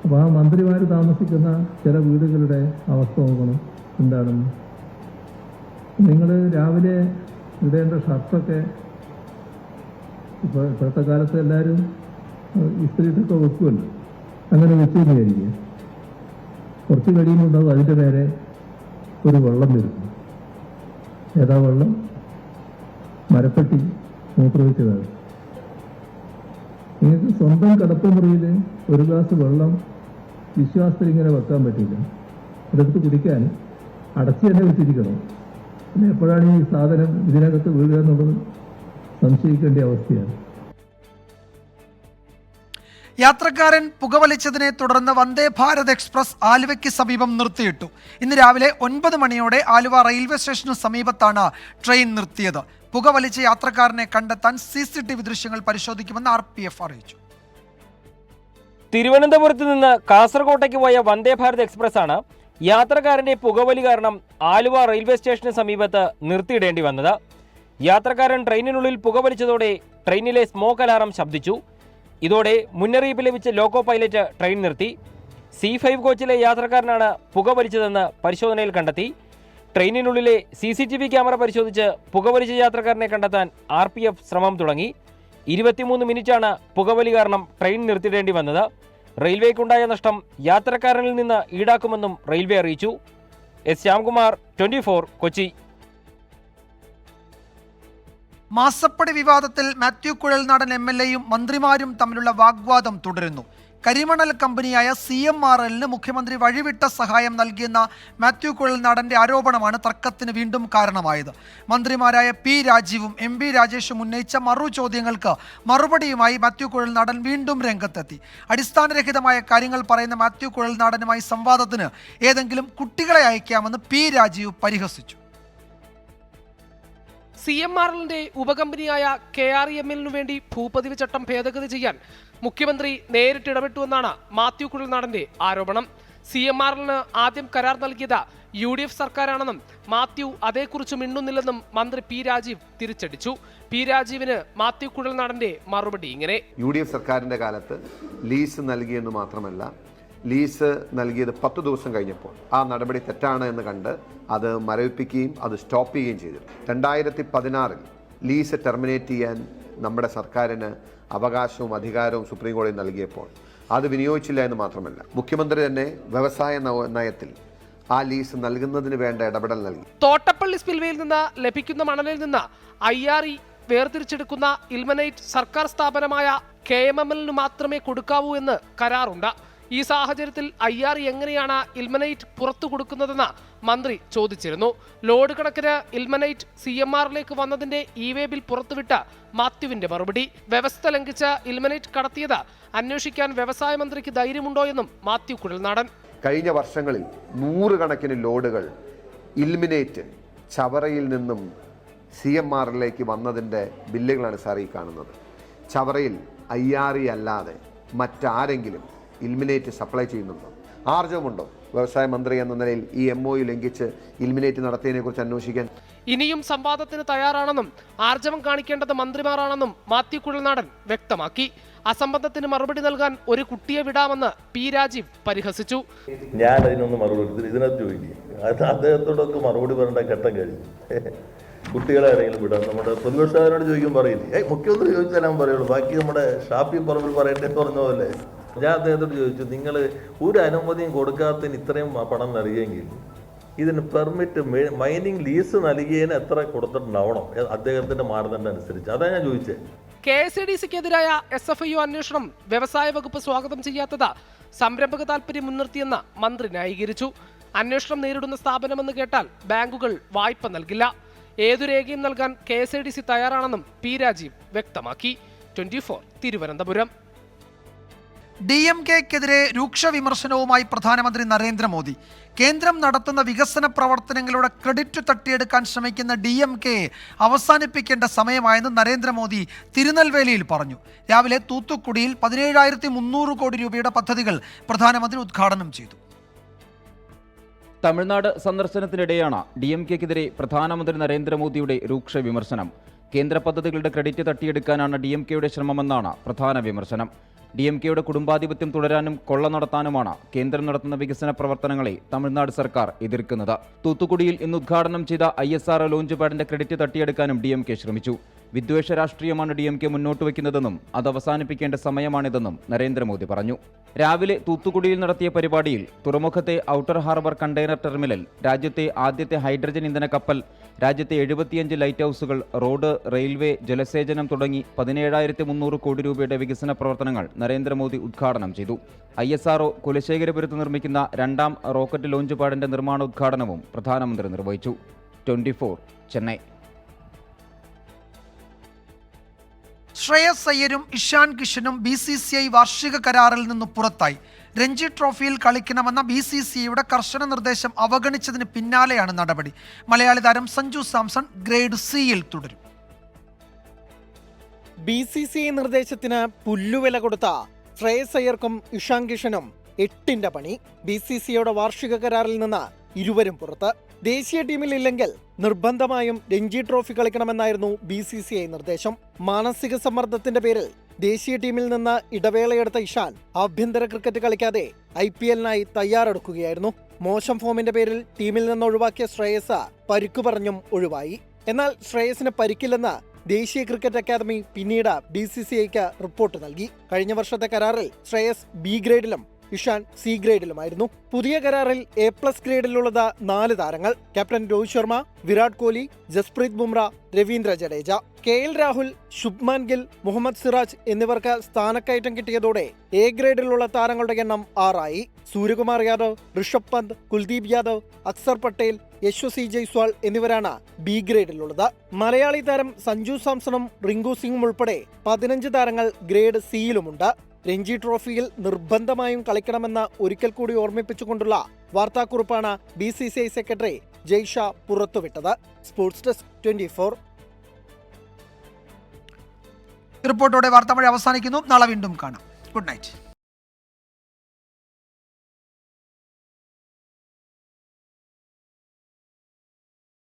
അപ്പോൾ ആ മന്ത്രിമാർ താമസിക്കുന്ന ചില വീടുകളുടെ അവസ്ഥ നോക്കണം എന്താണെന്ന്. നിങ്ങൾ രാവിലെ ഇടേണ്ട ഷർട്ടൊക്കെ ഇപ്പോഴത്തെ കാലത്ത് എല്ലാവരും ഇസ്ത്രീട്ടൊക്കെ വെക്കുമല്ലോ. അങ്ങനെ വെച്ച് വിചാരിക്കുക, കുറച്ച് കഴിയുന്നുണ്ടാവും അതിൻ്റെ നേരെ ഒരു വെള്ളം വരുന്നു. ഏതാ വെള്ളം? മരപ്പട്ടി മൂത്രമൊഴിച്ചതാണ്. നിങ്ങൾക്ക് സ്വന്തം കിടപ്പുമുറിയിൽ ഒരു ഗ്ലാസ് വെള്ളം വിശ്വാസത്തിൽ ഇങ്ങനെ വെക്കാൻ പറ്റില്ല. അതെടുത്ത് കുടിക്കാൻ അടച്ചു തന്നെ വെച്ചിരിക്കണം. പിന്നെ എപ്പോഴാണ് ഈ സാധനം ഇതിനകത്ത് വീഴുക എന്നുള്ളത് സംശയിക്കേണ്ട അവസ്ഥയാണ്. യാത്രക്കാരൻ പുകവലിച്ചതിനെ തുടർന്ന് വന്ദേ ഭാരത് എക്സ്പ്രസ് ആലുവയ്ക്ക് സമീപം നിർത്തിയിട്ടു. ഇന്ന് രാവിലെ 9 മണിയോടെ ആലുവ റെയിൽവേ സ്റ്റേഷന് സമീപത്താണ് ട്രെയിൻ നിർത്തിയത്. പുകവലിച്ച യാത്രക്കാരനെ കണ്ടെത്താൻ CCTV ദൃശ്യങ്ങൾ പരിശോധിക്കുമെന്ന് RPF അറിയിച്ചു. തിരുവനന്തപുരത്ത് നിന്ന് കാസർകോട്ടേക്ക് പോയ വന്ദേ ഭാരത് എക്സ്പ്രസ് ആണ് യാത്രക്കാരന്റെ പുകവലി കാരണം ആലുവ റെയിൽവേ സ്റ്റേഷന് സമീപത്ത് നിർത്തിയിടേണ്ടി വന്നത്. യാത്രക്കാരൻ ട്രെയിനിനുള്ളിൽ പുകവലിച്ചതോടെ ട്രെയിനിലെ സ്മോക്ക് അലാറം ശബ്ദിച്ചു. ഇതോടെ മുന്നറിയിപ്പ് ലഭിച്ച ലോക്കോ പൈലറ്റ് ട്രെയിൻ നിർത്തി. C5 കോച്ചിലെ യാത്രക്കാരനാണ് പുകവലിച്ചതെന്ന് പരിശോധനയിൽ കണ്ടെത്തി. ട്രെയിനിനുള്ളിലെ CCTV ക്യാമറ പരിശോധിച്ച് പുകവലിച്ച യാത്രക്കാരനെ കണ്ടെത്താൻ RPF ശ്രമം തുടങ്ങി. 23 മിനിറ്റാണ് പുകവലി കാരണം ട്രെയിൻ നിർത്തിയിടേണ്ടി വന്നത്. റെയിൽവേക്കുണ്ടായ നഷ്ടം യാത്രക്കാരനിൽ നിന്ന് ഈടാക്കുമെന്നും റെയിൽവേ അറിയിച്ചു. S. ശ്യാംകുമാർ, 24, കൊച്ചി. മാസപ്പടി വിവാദത്തിൽ മാത്യു കുഴൽനാടൻ MLAയും മന്ത്രിമാരും തമ്മിലുള്ള വാഗ്വാദം തുടരുന്നു. കരിമണൽ കമ്പനിയായ CMRL മുഖ്യമന്ത്രി വഴിവിട്ട സഹായം നൽകിയെന്ന മാത്യു കുഴൽനാടന്റെ ആരോപണമാണ് തർക്കത്തിന് വീണ്ടും കാരണമായത്. മന്ത്രിമാരായ P. രാജീവും MB രാജേഷും ഉന്നയിച്ച ചോദ്യങ്ങൾക്ക് മറുപടിയുമായി മാത്യു കുഴൽനാടൻ വീണ്ടും രംഗത്തെത്തി. അടിസ്ഥാനരഹിതമായ കാര്യങ്ങൾ പറയുന്ന മാത്യു കുഴൽനാടനുമായി സംവാദത്തിന് ഏതെങ്കിലും കുട്ടികളെ അയക്കാമെന്ന് P. രാജീവ് പരിഹസിച്ചു. CMRLന്റെ ഉപകമ്പനിയായ KREML വേണ്ടി ഭൂപതിവ് ചട്ടം ഭേദഗതി ചെയ്യാൻ മുഖ്യമന്ത്രി നേരിട്ട് ഇടപെട്ടുവെന്നാണ് മാത്യു കുഴൽനാടന്റെ ആരോപണം. CMRLന് ആദ്യം കരാർ നൽകിയത് UDF സർക്കാരാണെന്നും മാത്യു അതേക്കുറിച്ച് മിണ്ടുന്നില്ലെന്നും മന്ത്രി P. രാജീവ് തിരിച്ചടിച്ചു. P. രാജീവിന് മാത്യു കുഴൽനാടന്റെ മറുപടി ഇങ്ങനെ: UDF സർക്കാരിന്റെ കാലത്ത് ലീസ് നൽകിയെന്ന് മാത്രമല്ല, ലീസ് നൽകിയത് 10 ദിവസം കഴിഞ്ഞപ്പോൾ ആ നടപടി തെറ്റാണ് എന്ന് കണ്ട് അത് മരവിപ്പിക്കുകയും അത് സ്റ്റോപ്പ് ചെയ്യുകയും ചെയ്തു. 2016 ലീസ് ടെർമിനേറ്റ് ചെയ്യാൻ നമ്മുടെ സർക്കാരിന് അവകാശവും അധികാരവും സുപ്രീം കോടതി നൽകിയപ്പോൾ അത് വിനിയോഗിച്ചില്ല എന്ന് മാത്രമല്ല, മുഖ്യമന്ത്രി തന്നെ വ്യവസായ നയത്തിൽ ആ ലീസ് നൽകുന്നതിന് വേണ്ട ഇടപെടൽ നൽകി. തോട്ടപ്പള്ളി സ്പിൽവേയിൽ നിന്ന് ലഭിക്കുന്ന മണലിൽ നിന്ന് IRE വേർതിരിച്ചെടുക്കുന്ന ഇൽമനൈറ്റ് സർക്കാർ സ്ഥാപനമായ KMML മാത്രമേ കൊടുക്കാവൂ എന്ന് കരാറുണ്ട്. ഈ സാഹചര്യത്തിൽ IRE എങ്ങനെയാണ് ഇൽമനൈറ്റ് പുറത്തു കൊടുക്കുന്നതെന്ന് മന്ത്രി ചോദിച്ചിരുന്നു. ലോഡ് കണക്കിന് ഇൽമനൈറ്റ് CMRലേക്ക് വന്നതിന്റെ ഇ-വേ ബിൽ പുറത്തുവിട്ട മാത്യുവിന്റെ മറുപടി: വ്യവസ്ഥ ലംഘിച്ച് ഇൽമനൈറ്റ് കടത്തിയത് അന്വേഷിക്കാൻ വ്യവസായ മന്ത്രിക്ക് ധൈര്യമുണ്ടോ എന്നും മാത്യു കുഴൽനാടൻ. കഴിഞ്ഞ വർഷങ്ങളിൽ 100 കണക്കിന് ലോഡുകൾ ഇൽമിനേറ്റ് ചവറയിൽ നിന്നും CMRലേക്ക് വന്നതിൻ്റെ ബില്ലുകളാണ് സാർ ഈ കാണുന്നത്. ചവറയിൽ IRE അല്ലാതെ മറ്റാരെങ്കിലും ഇൽമിനേറ്റ് സപ്ലൈ ചെയ്യുന്നുണ്ടോ? ആർജവമുണ്ടോ വ്യവസായ മന്ത്രി എന്ന നിലയിൽ ഈ MOU ലംഘിച്ച് ഇൽമിനേറ്റ് നടത്തിയതിനെ കുറിച്ച് അന്വേഷിക്കാൻ? ഇനിയും സംവാദത്തിന് തയ്യാറാണെന്നും ആർജവം കാണിക്കേണ്ടത് മന്ത്രിമാരാണെന്നും മാത്യു കുഴൽനാടൻ വ്യക്തമാക്കി. അസംബന്ധത്തിന് മറുപടി നൽകാൻ ഒരു കുട്ടിയെ വിടാമെന്ന് P. രാജീവ് പരിഹസിച്ചു. ഞാൻ അതിനൊന്നും മറുപടി ഇതിനകത്ത് ചോദിക്കും, അദ്ദേഹത്തോടൊക്കെ മറുപടി പറയേണ്ട ഘട്ടം കഴിഞ്ഞു. കുട്ടികളെ ആരെങ്കിലും വിടാം. നമ്മുടെ പ്രതിപക്ഷക്കാരോട് ചോദിക്കും പറയില്ലേ, മുഖ്യമന്ത്രി ചോദിച്ചാൽ ഞാൻ പറയുള്ളൂ, ബാക്കി നമ്മുടെ ഷാപ്പി പറമ്പിൽ പറയേണ്ടത് പറഞ്ഞ പോലെ. ഞാൻ അദ്ദേഹത്തോട് ചോദിച്ചു, നിങ്ങൾ ഒരു അനുമതിയും കൊടുക്കാത്തതിന് ഇത്രയും പണം നൽകിയെങ്കിൽ ഇതിന് പെർമിറ്റ് മൈനിങ് ലീസ് നൽകിയതിന് എത്ര കൊടുത്തിട്ടുണ്ടാവണം അദ്ദേഹത്തിന്റെ മാനദണ്ഡം അനുസരിച്ച്? അതാണ് ഞാൻ ചോദിച്ചത്. KSADCക്കെതിരായ SFIO അന്വേഷണം വ്യവസായ വകുപ്പ് സ്വാഗതം ചെയ്യാത്തത് സംരംഭക താൽപര്യം മുൻനിർത്തിയെന്ന് മന്ത്രി ന്യായീകരിച്ചു. അന്വേഷണം നേരിടുന്ന സ്ഥാപനമെന്ന് കേട്ടാൽ ബാങ്കുകൾ വായ്പ നൽകില്ല. ഏതു രേഖയും നൽകാൻ KSADC തയ്യാറാണെന്നും P. രാജീവ് വ്യക്തമാക്കി. 24, തിരുവനന്തപുരം. DMKക്കെതിരെ രൂക്ഷ വിമർശനവുമായി പ്രധാനമന്ത്രി നരേന്ദ്രമോദി. കേന്ദ്രം നടത്തുന്ന വികസന പ്രവർത്തനങ്ങളുടെ ക്രെഡിറ്റ് തട്ടിയെടുക്കാൻ ശ്രമിക്കുന്ന DMKയെ അവസാനിപ്പിക്കേണ്ട സമയമായെന്ന് നരേന്ദ്രമോദി തിരുനെൽവേലിയിൽ പറഞ്ഞു. രാവിലെ തൂത്തുക്കുടിയിൽ 17,300 കോടി രൂപയുടെ പദ്ധതികൾ പ്രധാനമന്ത്രി ഉദ്ഘാടനം ചെയ്തു. തമിഴ്നാട് സന്ദർശനത്തിനിടെയാണ് DMKക്കെതിരെ പ്രധാനമന്ത്രി നരേന്ദ്രമോദിയുടെ രൂക്ഷ വിമർശനം. കേന്ദ്ര പദ്ധതികളുടെ ക്രെഡിറ്റ് തട്ടിയെടുക്കാനാണ് DMKയുടെ ശ്രമമെന്നാണ് പ്രധാന വിമർശനം. DMKയുടെ കുടുംബാധിപത്യം തുടരാനും കൊള്ള നടത്താനുമാണ് കേന്ദ്രം നടത്തുന്ന വികസന പ്രവർത്തനങ്ങളെ തമിഴ്നാട് സർക്കാർ എതിർക്കുന്നത്. തൂത്തുക്കുടിയിൽ ഇന്ന് ഉദ്ഘാടനം ചെയ്ത ISRO ലോഞ്ച് പാഡിന്റെ ക്രെഡിറ്റ് തട്ടിയെടുക്കാനും DMK ശ്രമിച്ചു. വിദ്വേഷ രാഷ്ട്രീയമാണ് DMK മുന്നോട്ട് വയ്ക്കുന്നതെന്നും അത് അവസാനിപ്പിക്കേണ്ട സമയമാണിതെന്നും നരേന്ദ്രമോദി പറഞ്ഞു. രാവിലെ തൂത്തുക്കുടിയിൽ നടത്തിയ പരിപാടിയിൽ തുറമുഖത്തെ ഔട്ടർ ഹാർബർ കണ്ടെയ്നർ ടെർമിനൽ, രാജ്യത്തെ ആദ്യത്തെ ഹൈഡ്രജൻ ഇന്ധന കപ്പൽ, രാജ്യത്തെ 75 ലൈറ്റ് ഹൗസുകൾ, റോഡ്, റെയിൽവേ, ജലസേചനം തുടങ്ങി 17,300 കോടി രൂപയുടെ വികസന പ്രവർത്തനങ്ങൾ നരേന്ദ്രമോദി ഉദ്ഘാടനം ചെയ്തു. ISRO കുലശേഖരപുരത്ത് നിർമ്മിക്കുന്ന 2ാം റോക്കറ്റ് ലോഞ്ച് പാഡിന്റെ നിർമ്മാണോദ്ഘാടനവും പ്രധാനമന്ത്രി നിർവഹിച്ചു. 24, ചെന്നൈ. ശ്രേയസ് അയ്യരും ഇഷാൻ കിഷനും BCCI വാർഷിക കരാറിൽ നിന്ന് പുറത്തായി. രഞ്ജി ട്രോഫിയിൽ കളിക്കണമെന്ന BCCIയുടെ കർശന നിർദ്ദേശം അവഗണിച്ചതിന് പിന്നാലെയാണ് നടപടി. മലയാളി താരം സഞ്ജു സാംസൺ ഗ്രേഡ് സിയിൽ തുടരും. BCCI നിർദ്ദേശത്തിന് പുല്ലുവില കൊടുത്ത ശ്രേയസ് അയ്യർക്കും ഇഷാൻ കിഷനും 8ന്റെ പണി. BCCIയുടെ വാർഷിക കരാറിൽ നിന്ന് ഇരുവരും പുറത്ത്. ദേശീയ ടീമിൽ ഇല്ലെങ്കിൽ നിർബന്ധമായും രഞ്ജി ട്രോഫി കളിക്കണമെന്നായിരുന്നു BCCI നിർദ്ദേശം. മാനസിക സമ്മർദ്ദത്തിന്റെ പേരിൽ ദേശീയ ടീമിൽ നിന്ന് ഇടവേളയെടുത്ത ഇഷാൻ ആഭ്യന്തര ക്രിക്കറ്റ് കളിക്കാതെ IPL-നായി തയ്യാറെടുക്കുകയായിരുന്നു. മോശം ഫോമിന്റെ പേരിൽ ടീമിൽ നിന്ന് ഒഴിവാക്കിയ ശ്രേയസ് പരിക്കു പറഞ്ഞും ഒഴിവായി. എന്നാൽ ശ്രേയസിന് പരിക്കില്ലെന്ന് ദേശീയ ക്രിക്കറ്റ് അക്കാദമി പിന്നീട് BCCIക്ക് റിപ്പോർട്ട് നൽകി. കഴിഞ്ഞ വർഷത്തെ കരാറിൽ ശ്രേയസ് B ഗ്രേഡിലും ഇഷാൻ C ഗ്രേഡിലുമായിരുന്നു. പുതിയ കരാറിൽ A+ ഗ്രേഡിലുള്ളത് 4 താരങ്ങൾ: ക്യാപ്റ്റൻ രോഹിത് ശർമ്മ, വിരാട് കോഹ്ലി, ജസ്പ്രീത് ബുംറ, രവീന്ദ്ര ജഡേജ. KL രാഹുൽ, ശുഭ്മാൻ ഗിൽ, മുഹമ്മദ് സിറാജ് എന്നിവർക്ക് സ്ഥാനക്കയറ്റം കിട്ടിയതോടെ A ഗ്രേഡിലുള്ള താരങ്ങളുടെ എണ്ണം 6 ആയി. സൂര്യകുമാർ യാദവ്, ഋഷഭ് പന്ത്, കുൽദീപ് യാദവ്, അക്സർ പട്ടേൽ, യശസ്വി ജയ്സ്വാൾ എന്നിവരാണ് B ഗ്രേഡിലുള്ളത്. മലയാളി താരം സഞ്ജു സാംസണും റിങ്കു സിംഗും ഉൾപ്പെടെ 15 താരങ്ങൾ ഗ്രേഡ് സിയിലുമുണ്ട്. രഞ്ജി ട്രോഫിയിൽ നിർബന്ധമായും കളിക്കണമെന്ന് ഒരിക്കൽ കൂടി ഓർമ്മിപ്പിച്ചുകൊണ്ടുള്ള വാർത്താക്കുറിപ്പാണ് BCCI സെക്രട്ടറി ജയ്ഷ പുറത്തുവിട്ടത്. Sports desk 24. റിപ്പോർട്ടോടെ വാർത്താമഴ അവസാനിക്കുന്നു. നാളെ വീണ്ടും കാണാം. Good night.